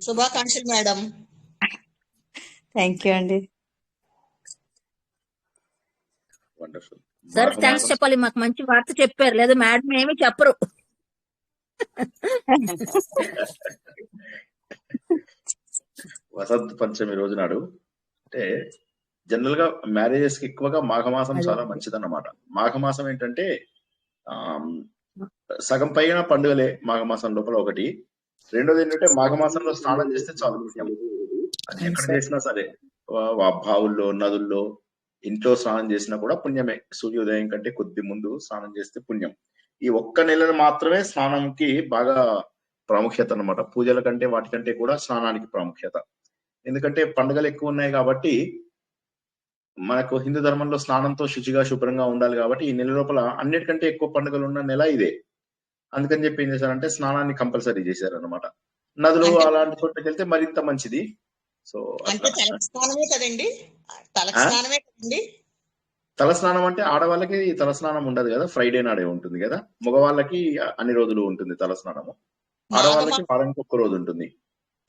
శుభాకాంక్షలు madam. Thank you అండి. Wonderful. Sir thanks చెప్పాలి, మాకు మంచి వార్త చెప్పారు, లేదా మేడం ఏమి చెప్పరు. వసంత పంచమి రోజు నాడు అంటే జనరల్ గా మ్యారేజెస్ కి ఎక్కువగా మాఘమాసం చాలా మంచిదన్నమాట. మాఘమాసం ఏంటంటే సగం పైన పండుగలే మాఘమాసం లోపల ఒకటి. రెండోది ఏంటంటే మాఘమాసంలో స్నానం చేస్తే చాలా పుణ్యం. అది ఎక్కడ చేసినా సరే, బావుల్లో, నదుల్లో, ఇంట్లో స్నానం చేసినా కూడా పుణ్యమే. సూర్యోదయం కంటే కొద్ది ముందు స్నానం చేస్తే పుణ్యం. ఈ ఒక్క నెలను మాత్రమే స్నానంకి బాగా ప్రాముఖ్యత అన్నమాట. పూజల కంటే వాటికంటే కూడా స్నానానికి ప్రాముఖ్యత. ఎందుకంటే పండుగలు ఎక్కువ ఉన్నాయి కాబట్టి, మనకు హిందూ ధర్మంలో స్నానంతో శుచిగా శుభ్రంగా ఉండాలి కాబట్టి ఈ నెల లోపల అన్నిటికంటే ఎక్కువ పండుగలు ఉన్న నెల ఇదే. అందుకని చెప్పి ఏం చేశారంటే స్నానాన్ని కంపల్సరీ చేశారు అనమాట. నదులు అలాంటి చోట్లకి వెళ్తే మరింత మంచిది. సో తలస్నానమే కదండి, తలస్నానమే కదండి. తలస్నానం అంటే ఆడవాళ్ళకి తలస్నానం ఉండదు కదా, ఫ్రైడే నాడే ఉంటుంది కదా. మగవాళ్ళకి అన్ని రోజులు ఉంటుంది తలస్నానము, ఆడవాళ్ళకి వారానికి ఒక్క రోజు ఉంటుంది.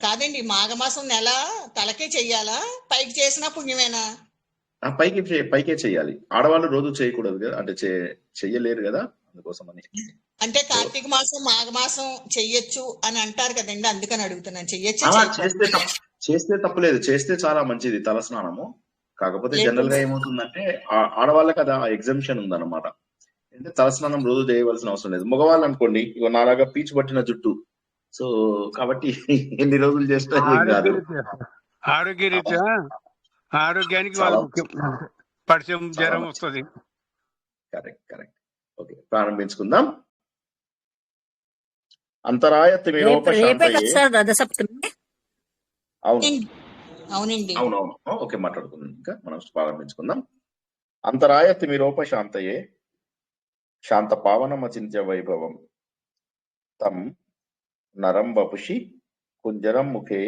కాదండి, మాఘమాసం నెల తలకే చెయ్యాలా, పైకి చేసినా పుణ్యమేనా? పైకే చెయ్యాలి. ఆడవాళ్ళు రోజు చేయకూడదు కదా, అంటే చెయ్యలేరు కదా, అందుకోసం అని. అంటే కార్తీక మాసం మాఘమాసం చెయ్యొచ్చు అని అంటారు కదండి, అందుకని అడుగుతున్నాను. చెయ్యొచ్చు, చేస్తే తప్పులేదు, చేస్తే చాలా మంచిది తలస్నానము. కాకపోతే జనరల్ గా ఏమవుతుందంటే ఆడవాళ్ళకి అది ఎగ్జంప్షన్ ఉందన్నమాట. అంటే తలస్నానం రోజు చేయవలసిన అవసరం లేదు. మగవాళ్ళు అనుకోండి, ఇక నాలాగా పీచు పట్టిన జుట్టు, సో కాబట్టి ఎన్ని రోజులు చేస్తే ఆరోగ్యానికి పరిచయం జ్వరం వస్తుంది. కరెక్ట్. ఓకే, ప్రారంభించుకుందాం. అంతరాయ అవునవును, ఓకే, మాట్లాడుకుందాం. ఇంకా మనం ప్రారంభించుకుందాం. అంతరాయ తిమిరోప శాంతయే శాంత పావనమచింత్య వైభవం తం నరం వపుషి కుంజరం ముఖే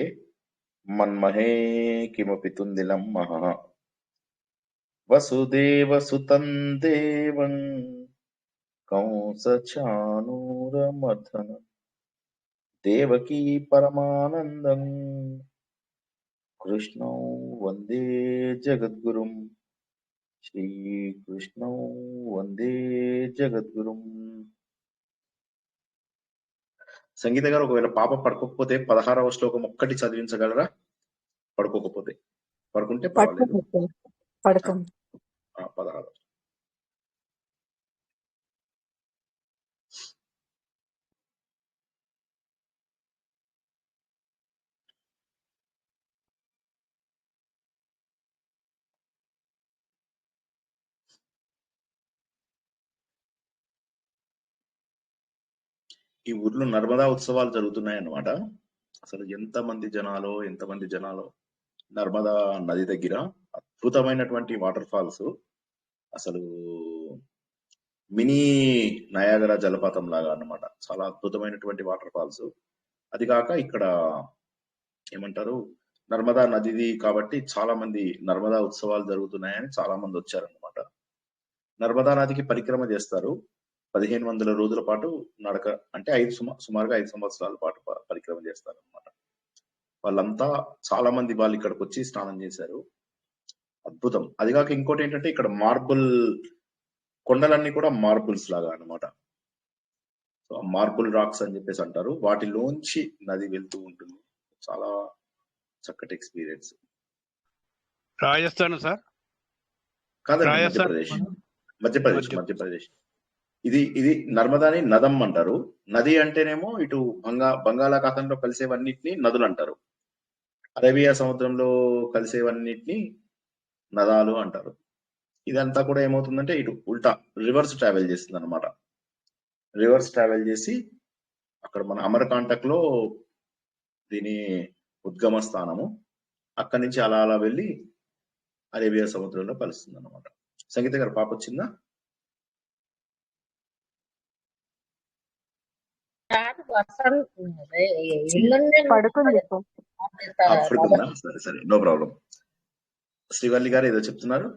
మన్మహే కిమపి తుందిలం మహః వసుదేవ సుతం దేవం కంసచానూరమర్ధన దేవకీ పరమానందం కృష్ణం వందే జగద్గురుం శ్రీకృష్ణం వందే జగద్గురుం. సంగీత గారు, ఒకవేళ పాప పడుకోకపోతే 16వ శ్లోకం ఒక్కటి చదివించగలరా? పడుకోకపోతే, పడుకుంటే పర్వాలేదు. 16. ఈ ఊర్లో నర్మదా ఉత్సవాలు జరుగుతున్నాయి అన్నమాట. అసలు ఎంతమంది జనాలో నర్మదా నది దగ్గర అద్భుతమైనటువంటి వాటర్ ఫాల్స్, అసలు మినీ నయాగరా జలపాతం లాగా అన్నమాట. చాలా అద్భుతమైనటువంటి వాటర్ ఫాల్స్. అది కాక ఇక్కడ ఏమంటారు, నర్మదా నదిది కాబట్టి చాలా మంది నర్మదా ఉత్సవాలు జరుగుతున్నాయని చాలా మంది వచ్చారన్నమాట. నర్మదా నదికి పరిక్రమ చేస్తారు. 1500 రోజుల పాటు నడక, అంటే సుమారుగా 5 సంవత్సరాల పాటు పరిక్రమ చేస్తారు అనమాట. వాళ్ళంతా చాలా మంది వాళ్ళు ఇక్కడికి వచ్చి స్నానం చేశారు. అద్భుతం. అది కాక ఇంకోటి ఏంటంటే ఇక్కడ మార్బుల్ కొండలన్నీ కూడా మార్బుల్స్ లాగా అనమాట. సో మార్బుల్ రాక్స్ అని చెప్పేసి అంటారు. వాటిలోంచి నది వెళ్తూ ఉంటుంది. చాలా చక్కటి ఎక్స్పీరియన్స్. రాజస్థాన్ సార్ కాదండి, మధ్యప్రదేశ్. ఇది నర్మదాని నదం అంటారు. నది అంటేనేమో ఇటు బంగాళాఖాతంలో కలిసేవన్నిటిని నదులు అంటారు. అరేబియా సముద్రంలో కలిసేవన్నిటిని నదాలు అంటారు. ఇదంతా కూడా ఏమవుతుందంటే ఇటు ఉల్టా రివర్స్ ట్రావెల్ చేస్తుంది అనమాట. రివర్స్ ట్రావెల్ చేసి అక్కడ మన అమరకాంటక్ లో దీని ఉద్గమ స్థానము, అక్కడి నుంచి అలా వెళ్ళి అరేబియా సముద్రంలో కలుస్తుంది అనమాట. సంగీత గారు, పాప వచ్చిందా? పడుకుందా? సరే, నో ప్రాబ్లం. శ్రీవల్లి గారు ఏదో చెప్తున్నారు.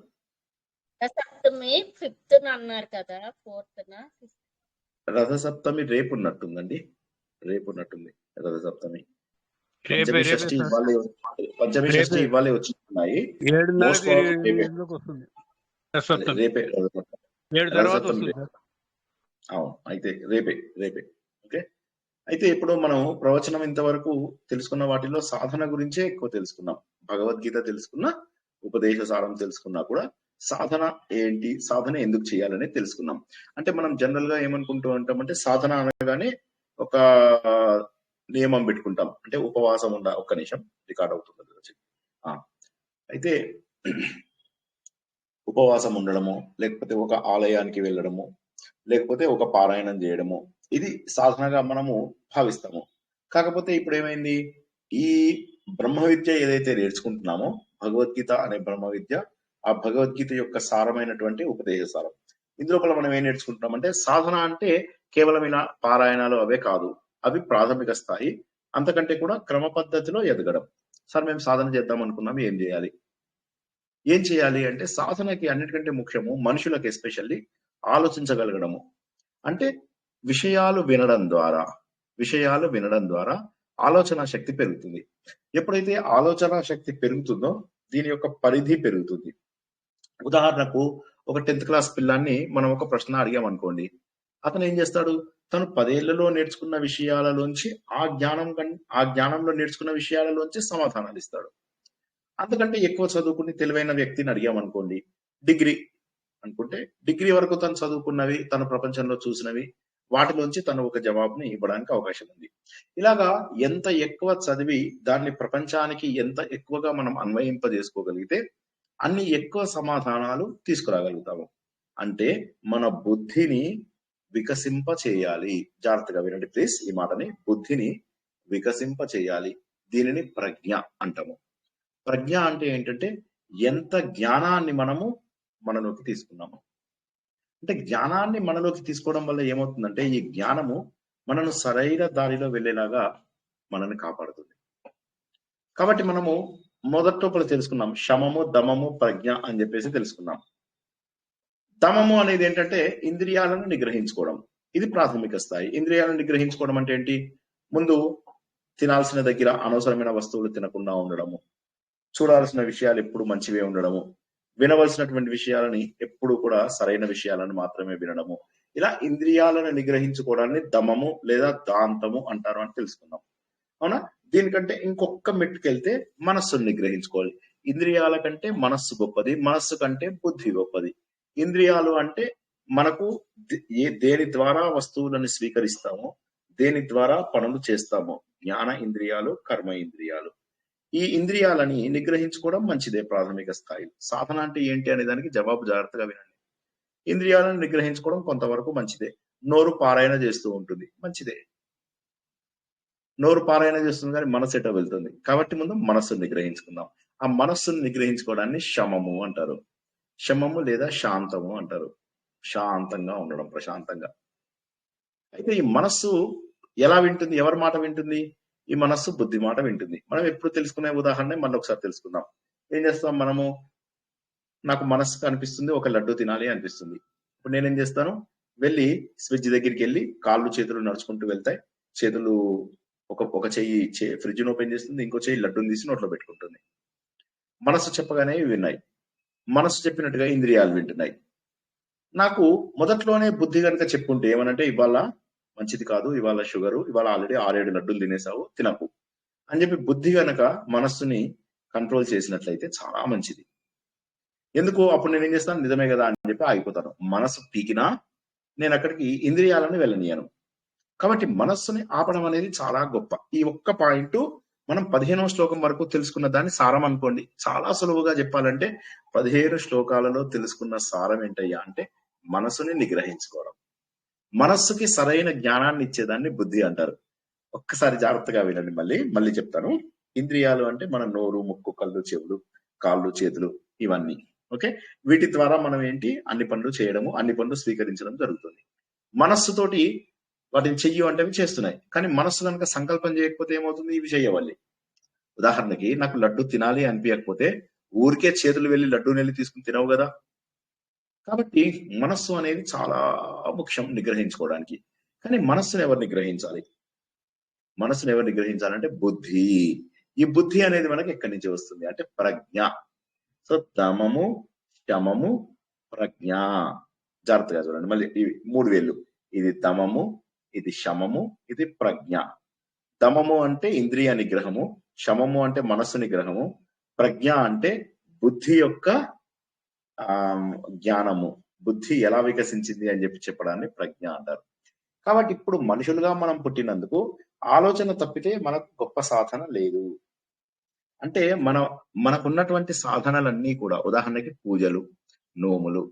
రథసప్తమి రేపు ఉన్నట్టుందండి, రథసప్తమి. రేపే రేపే షష్ఠి సార్. ఇవ్వాలే పంచమి షష్ఠి రేపే ఇవ్వాలే వచ్చినాయి. మోస్ట్ 7:30కి ప్రాబబ్లీ రేపే 8 వస్తుంది అదే రసోత్తం. రేపే 7 తర్వాత రజతం వస్తుంది రేపే. సార్. అవును, అయితే రేపే ఓకే. అయితే ఇప్పుడు మనం ప్రవచనం ఇంతవరకు తెలుసుకున్న వాటిలో సాధన గురించే ఎక్కువ తెలుసుకున్నాం. భగవద్గీత తెలుసుకున్నా, ఉపదేశ సారం తెలుసుకున్నా కూడా సాధన ఏంటి, సాధన ఎందుకు చేయాలని తెలుసుకున్నాం. అంటే మనం జనరల్ గా ఏమనుకుంటూ ఉంటామంటే సాధన అనగానే ఒక నియమం పెట్టుకుంటాం. అంటే ఉపవాసం ఒక్క నిమిషం రికార్డ్ అవుతుంది కదా. అయితే ఉపవాసం ఉండడము, లేకపోతే ఒక ఆలయానికి వెళ్ళడము, లేకపోతే ఒక పారాయణం చేయడము, ఇది సాధనగా మనము భావిస్తాము. కాకపోతే ఇప్పుడు ఏమైంది, ఈ బ్రహ్మ విద్య ఏదైతే నేర్చుకుంటున్నామో, భగవద్గీత అనే బ్రహ్మ విద్య, ఆ భగవద్గీత యొక్క సారమైనటువంటి ఉపదేశ సారం. ఇందులో మనం ఏం నేర్చుకుంటున్నామంటే సాధన అంటే కేవలం ఇలా పారాయణాలు అవే కాదు, అవి ప్రాథమిక స్థాయి. అంతకంటే కూడా క్రమ పద్ధతిలో ఎదగడం. సార్ మేము సాధన చేద్దాం అనుకున్నాం, ఏం చేయాలి అంటే సాధనకి అన్నిటికంటే ముఖ్యము మనుషులకు ఎస్పెషల్లీ ఆలోచించగలగడము. అంటే విషయాలు వినడం ద్వారా ఆలోచన శక్తి పెరుగుతుంది. ఎప్పుడైతే ఆలోచన శక్తి పెరుగుతుందో దీని యొక్క పరిధి పెరుగుతుంది. ఉదాహరణకు ఒక 10th క్లాస్ పిల్లాన్ని మనం ఒక ప్రశ్న అడిగామనుకోండి, అతను ఏం చేస్తాడు, తను 10 ఏళ్లలో నేర్చుకున్న విషయాలలోంచి ఆ జ్ఞానంలో నేర్చుకున్న విషయాలలోంచి సమాధానాలు ఇస్తాడు. అంతకంటే ఎక్కువ చదువుకుని తెలివైన వ్యక్తిని అడిగామనుకోండి, డిగ్రీ అనుకుంటే డిగ్రీ వరకు తను చదువుకున్నవి, తన ప్రపంచంలో చూసినవి, వాటిలోంచి తను ఒక జవాబుని ఇవ్వడానికి అవకాశం ఉంది. ఇలాగా ఎంత ఎక్కువ చదివి దాన్ని ప్రపంచానికి ఎంత ఎక్కువగా మనం అన్వయింపజేసుకోగలిగితే అన్ని ఎక్కువ సమాధానాలు తీసుకురాగలుగుతాము. అంటే మన బుద్ధిని వికసింప చేయాలి. జాగ్రత్తగా వినండి ప్లీజ్ ఈ మాటని, బుద్ధిని వికసింప చేయాలి. దీనిని ప్రజ్ఞ అంటాము. ప్రజ్ఞ అంటే ఏంటంటే ఎంత జ్ఞానాన్ని మనలోకి తీసుకున్నాము. అంటే జ్ఞానాన్ని మనలోకి తీసుకోవడం వల్ల ఏమవుతుందంటే ఈ జ్ఞానము మనను సరైన దారిలో వెళ్ళేలాగా మనల్ని కాపాడుతుంది. కాబట్టి మనము మొదట్లో తెలుసుకున్నాం, శమము, దమము, ప్రజ్ఞ అని చెప్పేసి తెలుసుకున్నాం. దమము అనేది ఏంటంటే ఇంద్రియాలను నిగ్రహించుకోవడం. ఇది ప్రాథమిక స్థాయి. ఇంద్రియాలను నిగ్రహించుకోవడం అంటే ఏంటి, ముందు తినాల్సిన దగ్గర అనవసరమైన వస్తువులు తినకుండా ఉండడము, చూడాల్సిన విషయాలు ఎప్పుడు మంచివే ఉండడము, వినవలసినటువంటి విషయాలని ఎప్పుడు కూడా సరైన విషయాలను మాత్రమే వినడము. ఇలా ఇంద్రియాలను నిగ్రహించుకోవడాన్ని దమము లేదా దాంతము అంటారు అని తెలుసుకున్నాం. అవునా? దీనికంటే ఇంకొక మెట్టుకెళ్తే మనస్సును నిగ్రహించుకోవాలి. ఇంద్రియాల కంటే మనస్సు గొప్పది, మనస్సు కంటే బుద్ధి గొప్పది. ఇంద్రియాలు అంటే మనకు దేని ద్వారా వస్తువులను స్వీకరిస్తామో, దేని ద్వారా పనులు చేస్తామో, జ్ఞాన ఇంద్రియాలు, కర్మ ఇంద్రియాలు. ఈ ఇంద్రియాలని నిగ్రహించుకోవడం మంచిదే ప్రాథమిక స్థాయిలో. సాధన అంటే ఏంటి అనే దానికి జవాబు జాగ్రత్తగా వినండి. ఇంద్రియాలను నిగ్రహించుకోవడం కొంతవరకు మంచిదే. నోరు పారాయణ చేస్తూ ఉంటుంది, మంచిదే. నోరు పారాయణ చేస్తుంది కానీ మనసు ఎటో వెళ్తుంది. కాబట్టి ముందు మనస్సును నిగ్రహించుకుందాం. ఆ మనస్సును నిగ్రహించుకోవడాన్ని శమము అంటారు. శమము లేదా శాంతము అంటారు. శాంతంగా ఉండడం, ప్రశాంతంగా. అయితే ఈ మనస్సు ఎలా వింటుంది, ఎవరి మాట వింటుంది? ఈ మనస్సు బుద్ధి మాట వింటుంది. మనం ఎప్పుడు తెలుసుకునే ఉదాహరణ మళ్ళీ ఒకసారి తెలుసుకుందాం. ఏం చేస్తాం మనము, నాకు మనస్సుకు అనిపిస్తుంది ఒక లడ్డు తినాలి అనిపిస్తుంది. ఇప్పుడు నేనేం చేస్తాను, వెళ్ళి ఫ్రిడ్జ్ దగ్గరికి వెళ్ళి కాళ్ళు చేతులు నడుచుకుంటూ వెళ్తాయి. చేతులు ఒక చెయ్యి ఫ్రిడ్జ్ను ఓపెన్ చేస్తుంది, ఇంకో చెయ్యి లడ్డూని తీసి నోట్లో పెట్టుకుంటుంది. మనస్సు చెప్పగానే విన్నాయి, మనస్సు చెప్పినట్టుగా ఇంద్రియాలు వింటున్నాయి. నాకు మొదట్లోనే బుద్ధి కనుక చెప్పుకుంటే ఏమనంటే ఇవాళ మంచిది కాదు, ఇవాళ షుగరు, ఇవాళ ఆల్రెడీ 6-7 లడ్డూలు తినేసావు, తినకు అని చెప్పి బుద్ధి గనక మనస్సుని కంట్రోల్ చేసినట్లయితే చాలా మంచిది. ఎందుకు, అప్పుడు నేనేం చేస్తాను, నిజమే కదా అని చెప్పి ఆగిపోతాను. మనస్సు పీకినా నేను అక్కడికి ఇంద్రియాలను వెళ్ళనీయను. కాబట్టి మనస్సుని ఆపడం అనేది చాలా గొప్ప. ఈ ఒక్క పాయింట్ మనం 15వ శ్లోకం వరకు తెలుసుకున్న దాన్ని సారం అనుకోండి. చాలా సులువుగా చెప్పాలంటే 15 శ్లోకాలలో తెలుసుకున్న సారం ఏంటయ్యా అంటే మనసుని నిగ్రహించుకోవడం. మనస్సుకి సరైన జ్ఞానాన్ని ఇచ్చేదాన్ని బుద్ధి అంటారు. ఒక్కసారి జాగ్రత్తగా వినండి, మళ్ళీ చెప్తాను. ఇంద్రియాలు అంటే మన నోరు, ముక్కు, కళ్ళు, చెవులు, కాళ్ళు, చేతులు, ఇవన్నీ. ఓకే, వీటి ద్వారా మనం ఏంటి అన్ని పనులు చేయడము, అన్ని పనులు స్వీకరించడం జరుగుతుంది. మనస్సుతోటి వాటిని చెయ్యి అంటే చేస్తున్నాయి, కానీ మనస్సు కనుక సంకల్పం చేయకపోతే ఏమవుతుంది, ఇవి చేయవాలి. ఉదాహరణకి నాకు లడ్డు తినాలి అనిపించకపోతే ఊరికే చేతులు వెళ్ళి లడ్డూని వెళ్ళి తీసుకుని తినవు కదా. కాబట్టి మనస్సు అనేది చాలా ముఖ్యం నిగ్రహించుకోవడానికి. కానీ మనస్సును ఎవరు నిగ్రహించాలి? మనసును ఎవరు నిగ్రహించాలంటే బుద్ధి. ఈ బుద్ధి అనేది మనకి ఎక్కడి నుంచి వస్తుంది అంటే ప్రజ్ఞ. సో దమము, శమము, ప్రజ్ఞ. జాగ్రత్తగా చూడండి, మళ్ళీ ఇవి 3 వేళ్ళు. ఇది దమము, ఇది శమము, ఇది ప్రజ్ఞ. దమము అంటే ఇంద్రియ నిగ్రహము, శమము అంటే మనస్సు నిగ్రహము, ప్రజ్ఞ అంటే బుద్ధి యొక్క జ్ఞానము. బుద్ధి ఎలా వికసించింది అని చెప్పడాన్ని ప్రజ్ఞ అంటారు. కాబట్టి ఇప్పుడు మనుషులుగా మనం పుట్టినందుకు ఆలోచన తప్పితే మనకు గొప్ప సాధన లేదు. అంటే మనకున్నటువంటి సాధనలన్నీ కూడా, ఉదాహరణకి పూజలు, నోములు,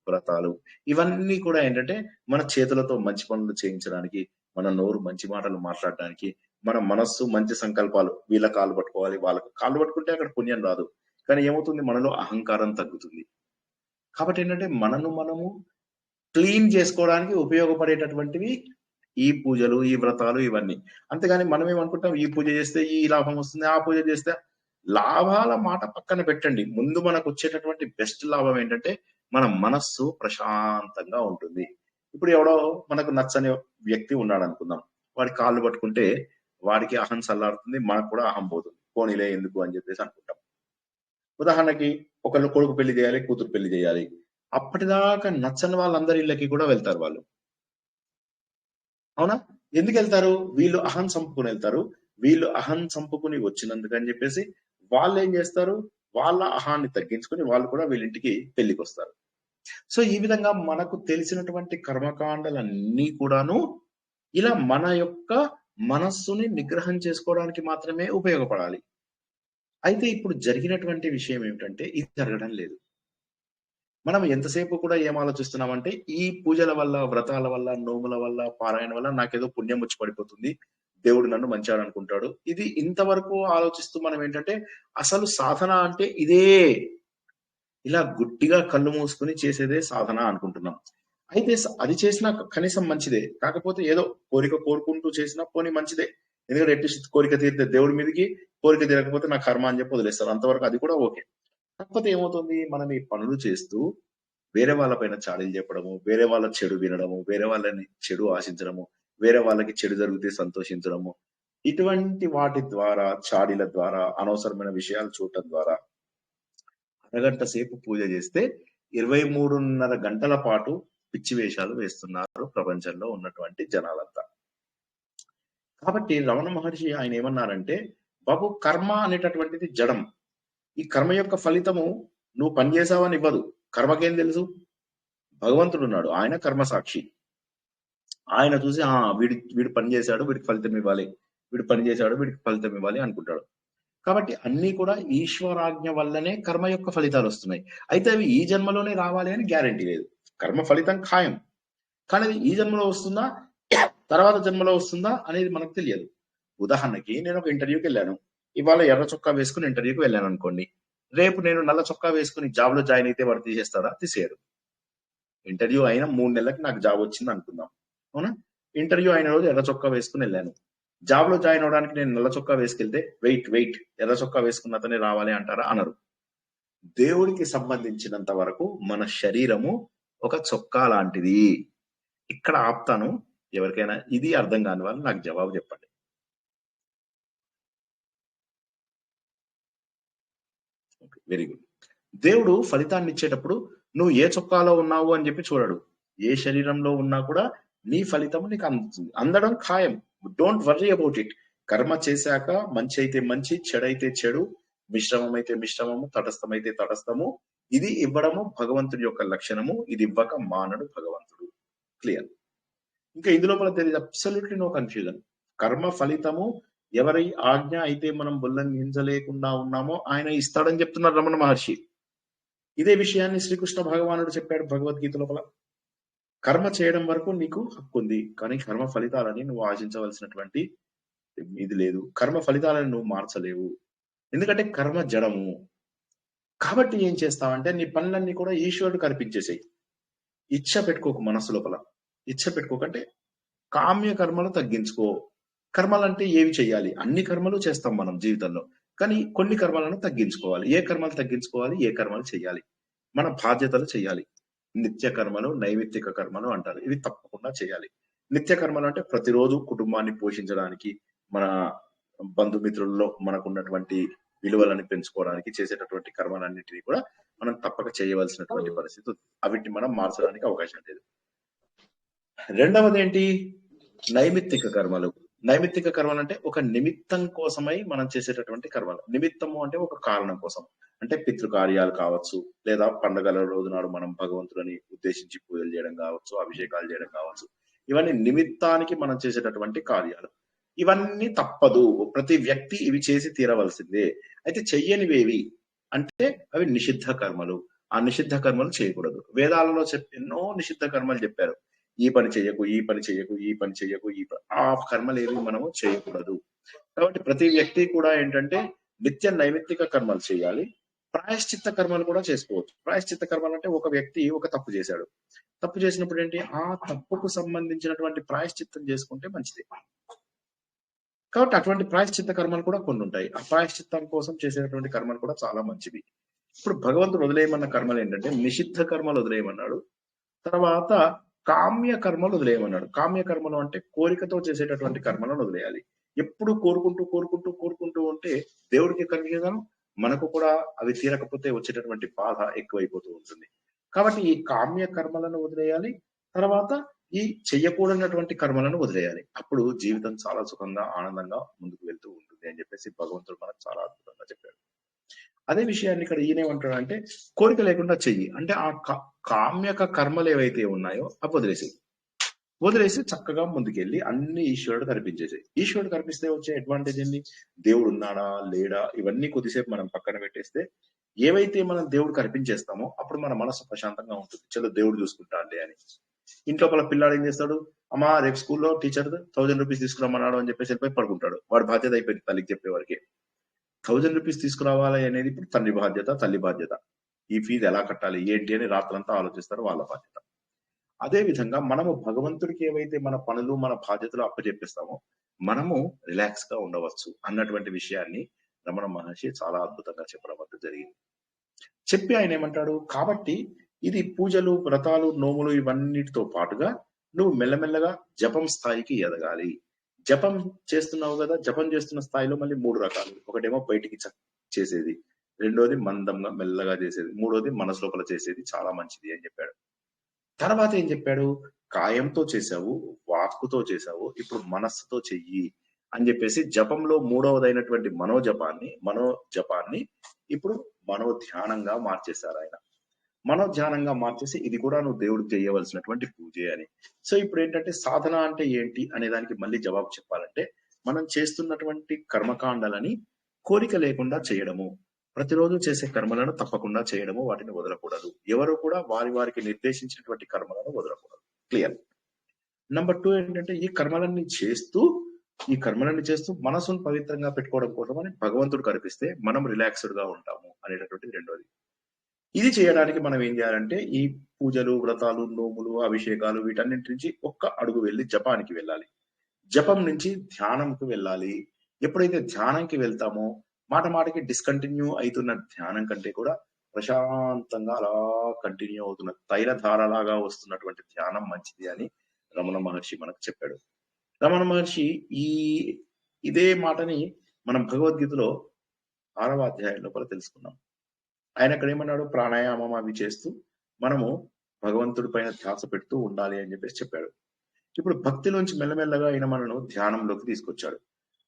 వ్రతాలు, ఇవన్నీ కూడా ఏంటంటే మన చేతులతో మంచి పనులు చేయించడానికి, మన నోరు మంచి మాటలు మాట్లాడడానికి, మన మనస్సు మంచి సంకల్పాలు, వీళ్ళ కాళ్ళు పట్టుకోవాలి, వాళ్ళకు కాళ్ళు పట్టుకుంటే అక్కడ పుణ్యం రాదు. కానీ ఏమవుతుంది, మనలో అహంకారం తగ్గుతుంది. కాబట్టి ఏంటంటే మనము క్లీన్ చేసుకోవడానికి ఉపయోగపడేటటువంటివి ఈ పూజలు, ఈ వ్రతాలు, ఇవన్నీ. అంతేగాని మనం ఏమనుకుంటాం, ఈ పూజ చేస్తే ఈ లాభం వస్తుంది, ఆ పూజ చేస్తే. లాభాల మాట పక్కన పెట్టండి, ముందు మనకు వచ్చేటటువంటి బెస్ట్ లాభం ఏంటంటే మన మనస్సు ప్రశాంతంగా ఉంటుంది. ఇప్పుడు ఎవడో మనకు నచ్చని వ్యక్తి ఉన్నాడు అనుకుందాం, వాడి కాళ్ళు పట్టుకుంటే వాడికి అహం చల్లారుతుంది, మనకు కూడా అహం పోతుంది. పోనీలే ఎందుకు అని చెప్పేసి అనుకుంటాం. ఉదాహరణకి ఒకళ్ళు కొడుకు పెళ్లి చేయాలి, కూతురు పెళ్లి చేయాలి, అప్పటిదాకా నచ్చని వాళ్ళందరి ఇళ్ళకి కూడా వెళ్తారు వాళ్ళు. అవునా? ఎందుకు వెళ్తారు? వీళ్ళు అహం చంపుకుని వెళ్తారు. వీళ్ళు అహం చంపుకుని వచ్చినందుకు అని చెప్పేసి వాళ్ళు ఏం చేస్తారు, వాళ్ళ అహాన్ని తగ్గించుకొని వాళ్ళు కూడా వీళ్ళింటికి పెళ్లికి వస్తారు. సో ఈ విధంగా మనకు తెలిసినటువంటి కర్మకాండలన్నీ కూడాను ఇలా మన యొక్క మనస్సుని నిగ్రహం చేసుకోవడానికి మాత్రమే ఉపయోగపడాలి. అయితే ఇప్పుడు జరిగినటువంటి విషయం ఏమిటంటే ఇది జరగడం లేదు. మనం ఎంతసేపు కూడా ఏం ఆలోచిస్తున్నామంటే ఈ పూజల వల్ల, వ్రతాల వల్ల, నోముల వల్ల, పారాయణ వల్ల నాకేదో పుణ్యం వచ్చి పడిపోతుంది, దేవుడు నన్ను మంచాడు అనుకుంటాడు. ఇది ఇంతవరకు ఆలోచిస్తూ మనం ఏంటంటే అసలు సాధన అంటే ఇదే, ఇలా గుడ్డిగా కళ్ళు మూసుకుని చేసేదే సాధన అనుకుంటున్నాం. అయితే అది చేసినా కనీసం మంచిదే, కాకపోతే ఏదో కోరుకుంటూ చేసినా పోనీ మంచిదే. ఎందుకంటే ఎట్టి కోరిక తీరితే దేవుడి మీదకి, కోరిక తీరకపోతే నా కర్మ అని చెప్పి వదిలేస్తారు, అంతవరకు అది కూడా ఓకే. కాకపోతే ఏమవుతుంది, మనం ఈ పనులు చేస్తూ వేరే వాళ్ళపైన చాడీలు చెప్పడము, వేరే వాళ్ళ చెడు వినడము, వేరే వాళ్ళని చెడు ఆశించడము, వేరే వాళ్ళకి చెడు జరిగితే సంతోషించడము, ఇటువంటి వాటి ద్వారా, చాడీల ద్వారా, అనవసరమైన విషయాలు చూడటం ద్వారా అరగంట సేపు పూజ చేస్తే 23.5 గంటల పాటు పిచ్చి వేషాలు వేస్తున్నారు ప్రపంచంలో ఉన్నటువంటి జనాలంతా. కాబట్టి రమణ మహర్షి ఆయన ఏమన్నారంటే, బాబు కర్మ అనేటటువంటిది జడం. ఈ కర్మ యొక్క ఫలితము నువ్వు పని చేసావని ఇవ్వదు. కర్మకేం తెలుసు? భగవంతుడు ఉన్నాడు, ఆయన కర్మ సాక్షి. ఆయన చూసి వీడు పని చేశాడు, వీడికి ఫలితం ఇవ్వాలి, వీడు పని చేశాడు, వీడికి ఫలితం ఇవ్వాలి అనుకుంటాడు. కాబట్టి అన్ని కూడా ఈశ్వరాజ్ఞ వల్లనే కర్మ యొక్క ఫలితాలు వస్తున్నాయి. అయితే అవి ఈ జన్మలోనే రావాలి అని గ్యారంటీ లేదు. కర్మ ఫలితం ఖాయం, కానీ అది ఈ జన్మలో వస్తుందా, తర్వాత జన్మలో వస్తుందా అనేది మనకు తెలియదు. ఉదాహరణకి నేను ఒక ఇంటర్వ్యూకి వెళ్ళాను, ఇవాళ ఎర్ర చొక్కా వేసుకుని ఇంటర్వ్యూకి వెళ్ళాను అనుకోండి, రేపు నేను నల్ల చొక్కా వేసుకుని జాబ్ లో జాయిన్ అయితే వాడు తీసేస్తాడా? తీసేయడు. ఇంటర్వ్యూ అయిన 3 నెలలకు నాకు జాబ్ వచ్చింది అనుకుందాం, అవునా? ఇంటర్వ్యూ అయిన రోజు ఎర్ర చొక్కా వేసుకుని వెళ్ళాను, జాబ్ లో జాయిన్ అవడానికి నేను నల్ల చొక్కా వేసుకెళ్తే వెయిట్ ఎర్ర చొక్కా వేసుకున్న అతనే రావాలి అంటారా? అనరు. దేవుడికి సంబంధించినంత వరకు మన శరీరము ఒక చొక్కా లాంటిది. ఇక్కడ ఆపుతాను. ఎవరికైనా ఇది అర్థం కాని వాళ్ళు నాకు జవాబు చెప్పండి. Very good. దేవుడు ఫలితాన్ని ఇచ్చేటప్పుడు నువ్వు ఏ చొక్కాలో ఉన్నావు అని చెప్పి చూడడు. ఏ శరీరంలో ఉన్నా కూడా నీ ఫలితం నీకు అందుతుంది, అందడం ఖాయం. Don't worry about it. కర్మ చేశాక మంచి అయితే మంచి, చెడైతే చెడు, మిశ్రమం అయితే మిశ్రమము, తటస్థమైతే తటస్థము, ఇది ఇవ్వడము భగవంతుడి యొక్క లక్షణము. ఇది ఇవ్వక మానడు భగవంతుడు. క్లియర్. ఇంకా ఇందులో మన తెలియదు, అబ్సల్యూట్లీ నో కన్ఫ్యూజన్. కర్మ ఫలితము ఎవరి ఆజ్ఞ అయితే మనం ఉల్లంఘించలేకుండా ఉన్నామో ఆయన ఇస్తాడని చెప్తున్నారు రమణ మహర్షి. ఇదే విషయాన్ని శ్రీకృష్ణ భగవానుడు చెప్పాడు భగవద్గీత లోపల. కర్మ చేయడం వరకు నీకు హక్కు ఉంది, కానీ కర్మ ఫలితాలని నువ్వు ఆశించవలసినటువంటి ఇది లేదు. కర్మ ఫలితాలను నువ్వు మార్చలేవు, ఎందుకంటే కర్మ జడము. కాబట్టి ఏం చేస్తావంటే నీ పనులన్నీ కూడా ఈశ్వరుడు కల్పించేసేయి. ఇచ్చ పెట్టుకోకు మనస్సు లోపల. ఇచ్చ పెట్టుకోకంటే కామ్య కర్మలు తగ్గించుకో. కర్మలు అంటే ఏవి చేయాలి? అన్ని కర్మలు చేస్తాం మనం జీవితంలో, కానీ కొన్ని కర్మలను తగ్గించుకోవాలి. ఏ కర్మలు తగ్గించుకోవాలి, ఏ కర్మలు చేయాలి? మన బాధ్యతలు చేయాలి. నిత్య కర్మలు, నైమిత్తిక కర్మలు అంటారు, ఇవి తప్పకుండా చేయాలి. నిత్య కర్మలు అంటే ప్రతిరోజు కుటుంబాన్ని పోషించడానికి, మన బంధుమిత్రుల్లో మనకున్నటువంటి విలువలను పెంచుకోవడానికి చేసేటటువంటి కర్మలన్నింటినీ కూడా మనం తప్పక చేయవలసినటువంటి పరిస్థితి ఉంది. అవిటిని మనం మార్చడానికి అవకాశం లేదు. రెండవది ఏంటి? నైమిత్తిక కర్మలు. నైమిత్తిక కర్మలు అంటే ఒక నిమిత్తం కోసమై మనం చేసేటటువంటి కర్మలు. నిమిత్తము అంటే ఒక కారణం కోసం, అంటే పితృకార్యాలు కావచ్చు, లేదా పండుగల రోజు నాడు మనం భగవంతుని ఉద్దేశించి పూజలు చేయడం కావచ్చు, అభిషేకాలు చేయడం కావచ్చు. ఇవన్నీ నిమిత్తానికి మనం చేసేటటువంటి కార్యాలు. ఇవన్నీ తప్పదు, ప్రతి వ్యక్తి ఇవి చేసి తీరవలసిందే. అయితే చెయ్యనివేవి అంటే అవి నిషిద్ధ కర్మలు. ఆ నిషిద్ధ కర్మలు చేయకూడదు. వేదాలలో ఎన్నో నిషిద్ధ కర్మలు చెప్పారు. ఈ పని చెయ్యకు, ఈ పని చెయ్యకు, ఈ పని చెయ్యకు, ఆ కర్మలు ఏవి మనము చేయకూడదు. కాబట్టి ప్రతి వ్యక్తి కూడా ఏంటంటే నిత్య నైమిత్తిక కర్మలు చేయాలి. ప్రాయశ్చిత్త కర్మలు కూడా చేసుకోవచ్చు. ప్రాయశ్చిత్త కర్మలు అంటే ఒక వ్యక్తి ఒక తప్పు చేశాడు. తప్పు చేసినప్పుడు ఏంటి? ఆ తప్పుకు సంబంధించినటువంటి ప్రాయశ్చిత్తం చేసుకుంటే మంచిది. కాబట్టి అటువంటి ప్రాయశ్చిత్త కర్మలు కూడా కొన్ని ఉంటాయి. ఆ ప్రాయశ్చిత్తం కోసం చేసేటటువంటి కర్మలు కూడా చాలా మంచివి. ఇప్పుడు భగవంతుడు వదిలేయమన్న కర్మలు ఏంటంటే నిషిద్ధ కర్మలు వదిలేయమన్నాడు. తర్వాత కామ్య కర్మలు వదిలేయమన్నాడు. కామ్య కర్మలు అంటే కోరికతో చేసేటటువంటి కర్మలను వదిలేయాలి. ఎప్పుడు కోరుకుంటూ కోరుకుంటూ కోరుకుంటూ ఉంటే దేవుడికి కలిగేదాం, మనకు కూడా అవి తీరకపోతే వచ్చేటటువంటి బాధ ఎక్కువైపోతూ ఉంటుంది. కాబట్టి ఈ కామ్య కర్మలను వదిలేయాలి. తర్వాత ఈ చెయ్యకూడనటువంటి కర్మలను వదిలేయాలి. అప్పుడు జీవితం చాలా సుఖంగా ఆనందంగా ముందుకు వెళ్తూ ఉంటుంది అని చెప్పేసి భగవంతుడు మనకు చాలా అద్భుతంగా చెప్పాడు. అదే విషయాన్ని ఇక్కడ ఈయనేమంటాడు అంటే కోరిక లేకుండా చెయ్యి అంటే ఆ కామ్యక కర్మలు ఏవైతే ఉన్నాయో అవి వదిలేసి చక్కగా ముందుకెళ్ళి అన్ని ఈశ్వరుడు కనిపించేసాయి. ఈశ్వరుడు కనిపిస్తే వచ్చే అడ్వాంటేజ్ ఏంటి? దేవుడు ఉన్నాడా లేడా ఇవన్నీ కొద్దిసేపు మనం పక్కన పెట్టేస్తే ఏవైతే మనం దేవుడు కనిపించేస్తామో అప్పుడు మన మనసు ప్రశాంతంగా ఉంటుంది. చలో దేవుడు చూసుకుంటాండి అని. ఇంట్లో పిల్లాడు ఏం చేస్తాడు? అమ్మా రేపు స్కూల్లో టీచర్ 1000 రూపీస్ తీసుకురమ్మన్నాడు అని చెప్పేసి వెళ్ళిపోయి పడుకుంటాడు. వాడి బాధ్యత అయిపోయింది తల్లికి చెప్పేవారికి. 1000 రూపీస్ తీసుకురావాలి అనేది ఇప్పుడు తండ్రి బాధ్యత, తల్లి బాధ్యత. ఈ ఫీజు ఎలా కట్టాలి ఏంటి అని రాత్రంతా ఆలోచిస్తారు, వాళ్ళ బాధ్యత. అదే విధంగా మనము భగవంతుడికి ఏవైతే మన పనులు మన బాధ్యతలు అప్పచెప్పిస్తామో మనము రిలాక్స్ గా ఉండవచ్చు అన్నటువంటి విషయాన్ని రమణ మహర్షి చాలా అద్భుతంగా చెప్పడం అంటూ జరిగింది. చెప్పి ఆయన ఏమంటాడు? కాబట్టి ఇది పూజలు, వ్రతాలు, నోములు ఇవన్నిటితో పాటుగా నువ్వు మెల్లమెల్లగా జపం స్థాయికి ఎదగాలి. జపం చేస్తున్నావు కదా, జపం చేస్తున్న స్థాయిలో మళ్ళీ 3 రకాలు. ఒకటేమో బయటికి చేసేది, రెండోది మందంగా మెల్లగా చేసేది, మూడోది మనసు లోపల చేసేది చాలా మంచిది అని చెప్పాడు. తర్వాత ఏం చెప్పాడు? కాయంతో చేసావు, వాక్కుతో చేసావు, ఇప్పుడు మనస్సుతో చెయ్యి అని చెప్పేసి జపంలో 3వదైనటువంటి మనోజపాన్ని ఇప్పుడు మనోధ్యానంగా మార్చేశారు ఆయన. మనోధ్యానంగా మార్చేసి ఇది కూడా నువ్వు దేవుడికి చేయవలసినటువంటి పూజే అని. సో ఇప్పుడు ఏంటంటే సాధన అంటే ఏంటి అనే దానికి మళ్ళీ జవాబు చెప్పాలంటే మనం చేస్తున్నటువంటి కర్మకాండాలని కోరిక లేకుండా చేయడము, ప్రతిరోజు చేసే కర్మలను తప్పకుండా చేయడము, వాటిని వదలకూడదు. ఎవరు కూడా వారికి నిర్దేశించినటువంటి కర్మలను వదలకూడదు. క్లియర్. నెంబర్ 2 ఏంటంటే ఈ కర్మలన్నీ చేస్తూ మనసును పవిత్రంగా పెట్టుకోవడం కోసం అని భగవంతుడు కనిపిస్తే మనం రిలాక్స్డ్ గా ఉంటాము అనేటటువంటి రెండోది. ఇది చేయడానికి మనం ఏం చేయాలంటే ఈ పూజలు, వ్రతాలు, నోములు, అభిషేకాలు వీటన్నింటి నుంచి ఒక్క అడుగు వెళ్ళి జపానికి వెళ్ళాలి. జపం నుంచి ధ్యానంకు వెళ్ళాలి. ఎప్పుడైతే ధ్యానంకి వెళ్తామో మాటకి డిస్కంటిన్యూ అవుతున్న ధ్యానం కంటే కూడా ప్రశాంతంగా అలా కంటిన్యూ అవుతున్న తైలధారలాగా వస్తున్నటువంటి ధ్యానం మంచిది అని రమణ మహర్షి మనకు చెప్పాడు. రమణ మహర్షి ఇదే మాటని మనం భగవద్గీతలో 6వ అధ్యాయం లోపల తెలుసుకున్నాం. ఆయన అక్కడ ఏమన్నాడు? ప్రాణాయామం అవి చేస్తూ మనము భగవంతుడి పైన ధ్యాస పెడుతూ ఉండాలి అని చెప్పేసి చెప్పాడు. ఇప్పుడు భక్తిలోంచి మెల్లమెల్లగా ఆయన మనను ధ్యానంలోకి తీసుకొచ్చాడు.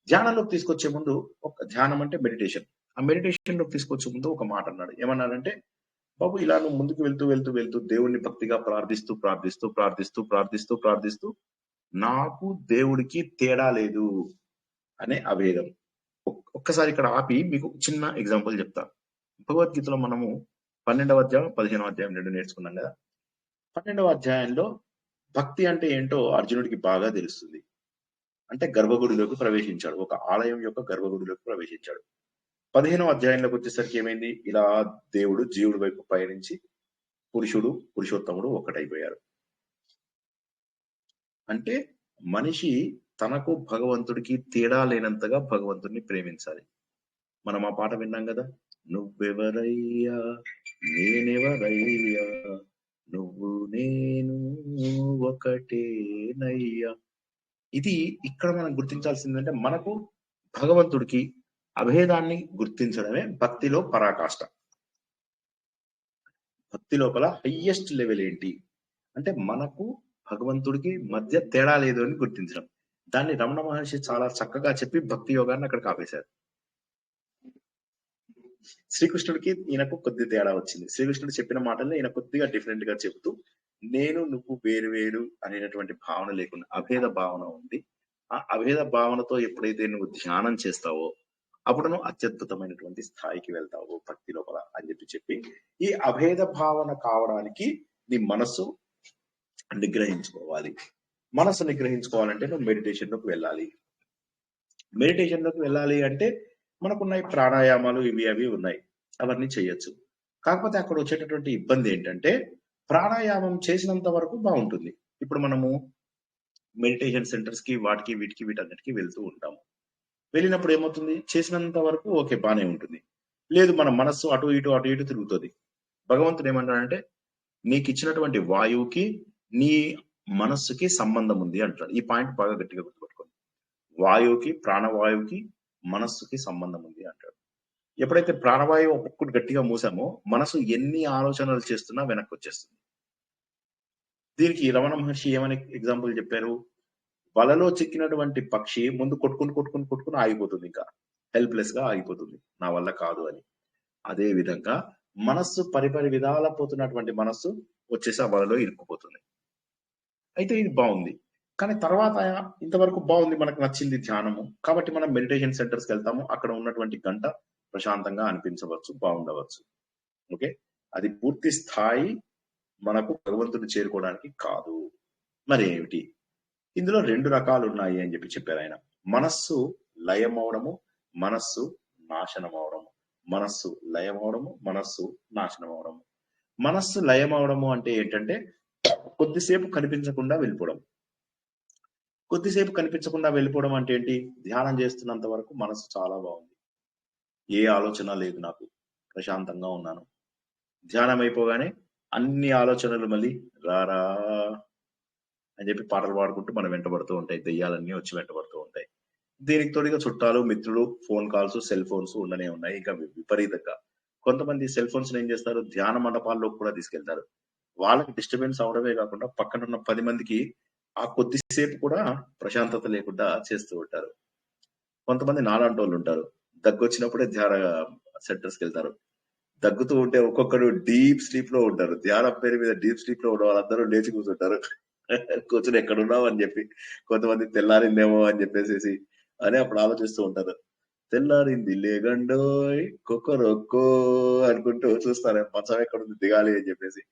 ధ్యానంలోకి తీసుకొచ్చే ముందు ఒక ధ్యానం అంటే మెడిటేషన్. ఆ మెడిటేషన్ లోకి తీసుకొచ్చే ముందు ఒక మాట అన్నాడు. ఏమన్నాడంటే, బాబు ఇలా నువ్వు ముందుకు వెళ్తూ దేవుణ్ణి భక్తిగా ప్రార్థిస్తూ నాకు దేవుడికి తేడా లేదు అనే అభేదం. ఒక్కసారి ఇక్కడ ఆపి మీకు చిన్న ఎగ్జాంపుల్ చెప్తా. భగవద్గీతలో మనము 12వ అధ్యాయం 15వ అధ్యాయం 2 నేర్చుకున్నాం కదా. 12వ అధ్యాయంలో భక్తి అంటే ఏంటో అర్జునుడికి బాగా తెలుస్తుంది. అంటే గర్భగుడిలోకి ప్రవేశించాడు, ఒక ఆలయం యొక్క గర్భగుడిలోకి ప్రవేశించాడు. 15వ అధ్యాయంలోకి వచ్చేసరికి ఏమైంది? ఇలా దేవుడు జీవుడి వైపు పయనించి పురుషోత్తముడు ఒక్కటైపోయారు. అంటే మనిషి తనకు భగవంతుడికి తేడా లేనంతగా భగవంతుడిని ప్రేమించాలి. మనం ఆ పాట విన్నాం కదా, నువ్వెవరయ్యా నేనెవరయ్యా, నువ్వు నేను ఒకటేనయ్యా. ఇది ఇక్కడ మనం గుర్తించాల్సిందంటే మనకు భగవంతుడికి అభేదాన్ని గుర్తించడమే భక్తిలో పరాకాష్ట. భక్తి లోపల హైయెస్ట్ లెవెల్ ఏంటి అంటే మనకు భగవంతుడికి మధ్య తేడా లేదు అని గుర్తించడం. దాన్ని రమణ మహర్షి చాలా చక్కగా చెప్పి భక్తి యోగాన్ని అక్కడ ఆపేశారు. శ్రీకృష్ణుడికి ఈయనకు కొద్ది తేడా వచ్చింది. శ్రీకృష్ణుడు చెప్పిన మాటల్ని ఈయన కొద్దిగా డిఫరెంట్ గా చెబుతూ నేను నువ్వు వేరు వేరు అనేటటువంటి భావన లేకుండా అభేద భావన ఉంది. ఆ అభేద భావనతో ఎప్పుడైతే నువ్వు ధ్యానం చేస్తావో అప్పుడు నువ్వు అత్యద్భుతమైనటువంటి స్థాయికి వెళ్తావు భక్తి లోపల అని చెప్పి ఈ అభేద భావన కావడానికి నీ మనస్సు నిగ్రహించుకోవాలి. మనస్సు నిగ్రహించుకోవాలంటే నువ్వు మెడిటేషన్ లోకి వెళ్ళాలి. మెడిటేషన్ లోకి వెళ్ళాలి అంటే మనకున్నాయి ప్రాణాయామాలు ఇవి అవి ఉన్నాయి, అవన్నీ చేయొచ్చు. కాకపోతే అక్కడ వచ్చేటటువంటి ఇబ్బంది ఏంటంటే ప్రాణాయామం చేసినంత వరకు బాగుంటుంది. ఇప్పుడు మనము మెడిటేషన్ సెంటర్స్ కి వాటికి వీటికి వీటన్నిటికీ వెళ్తూ ఉంటాము. వెళ్ళినప్పుడు ఏమవుతుంది, చేసినంత వరకు ఓకే బానే ఉంటుంది. లేదు మన మనస్సు అటు ఇటు తిరుగుతుంది. భగవంతుడు ఏమంటాడంటే నీకు ఇచ్చినటువంటి వాయువుకి నీ మనస్సుకి సంబంధం ఉంది అంటాడు. ఈ పాయింట్ బాగా గట్టిగా గుర్తుపెట్టుకోండి. వాయువుకి ప్రాణవాయువుకి మనస్సుకి సంబంధం ఉంది అంటాడు. ఎప్పుడైతే ప్రాణవాయువు ఒక్కటి గట్టిగా మూసామో మనసు ఎన్ని ఆలోచనలు చేస్తున్నా వెనక్కి వచ్చేస్తుంది. దీనికి రమణ మహర్షి ఏమని ఎగ్జాంపుల్ చెప్పారు, వలలో చిక్కినటువంటి పక్షి ముందు కొట్టుకుని ఆగిపోతుంది, ఇంకా హెల్ప్లెస్ గా ఆగిపోతుంది, నా వల్ల కాదు అని. అదే విధంగా మనస్సు పరిపరి విధాల పోతున్నటువంటి మనస్సు వచ్చేసి ఆ వలలో ఇరుక్కుపోతుంది. అయితే ఇది బాగుంది, కానీ తర్వాత ఇంతవరకు బాగుంది, మనకు నచ్చింది ధ్యానము, కాబట్టి మనం మెడిటేషన్ సెంటర్స్ కి వెళ్తాము. అక్కడ ఉన్నటువంటి గంట ప్రశాంతంగా అనిపించవచ్చు, బాగుండవచ్చు. ఓకే, అది పూర్తి స్థాయి మనకు భగవంతుని చేరుకోవడానికి కాదు. మరి ఏమిటి, ఇందులో 2 రకాలు ఉన్నాయి అని చెప్పారు ఆయన. మనస్సు లయమవడము, మనస్సు నాశనం అవడము. మనస్సు లయమవడము, మనస్సు నాశనం అవడము. మనస్సు లయమవడము అంటే ఏంటంటే కొద్దిసేపు కనిపించకుండా వెళ్ళిపోవడం. కొద్దిసేపు కనిపించకుండా వెళ్ళిపోవడం అంటే ఏంటి, ధ్యానం చేస్తున్నంత వరకు మనసు చాలా బాగుంది, ఏ ఆలోచన లేదు, నాకు ప్రశాంతంగా ఉన్నాను. ధ్యానం అయిపోగానే అన్ని ఆలోచనలు మళ్ళీ రారా అని చెప్పి పాటలు పాడుకుంటూ మనం వెంటబడుతూ ఉంటాయి, దెయ్యాలన్నీ వచ్చి వెంటబడుతూ ఉంటాయి. దీనికి తోడుగా చుట్టాలు, మిత్రులు, ఫోన్ కాల్స్, సెల్ ఫోన్స్ ఉండనే ఉన్నాయి. ఇంకా విపరీతంగా కొంతమంది సెల్ ఫోన్స్ ఏం చేస్తారు, ధ్యాన మండపాల్లోకి కూడా తీసుకెళ్తారు. వాళ్ళకి డిస్టర్బెన్స్ అవడమే కాకుండా పక్కన ఉన్న 10 మందికి ఆ కొద్దిసేపు కూడా ప్రశాంతత లేకుండా చేస్తూ ఉంటారు. కొంతమంది నాలాంటి వాళ్ళు ఉంటారు, దగ్గు వచ్చినప్పుడే ధ్యాన సెంటర్స్ కి వెళ్తారు. దగ్గుతూ ఉంటే ఒక్కొక్కరు డీప్ స్లీప్ లో ఉంటారు. ధ్యానం పేరు మీద డీప్ స్లీప్ లో ఉన్న వాళ్ళందరూ లేచి కూర్చుంటారు. కూర్చుని ఎక్కడున్నావు అని చెప్పి. కొంతమంది తెల్లారిందేమో అని చెప్పేసి అని అప్పుడు ఆలోచిస్తూ ఉంటారు. తెల్లారింది లేగండోయ్ కొక్కరొక్కో అనుకుంటూ చూస్తారు, మంచం ఎక్కడుంది దిగాలి అని చెప్పేసి.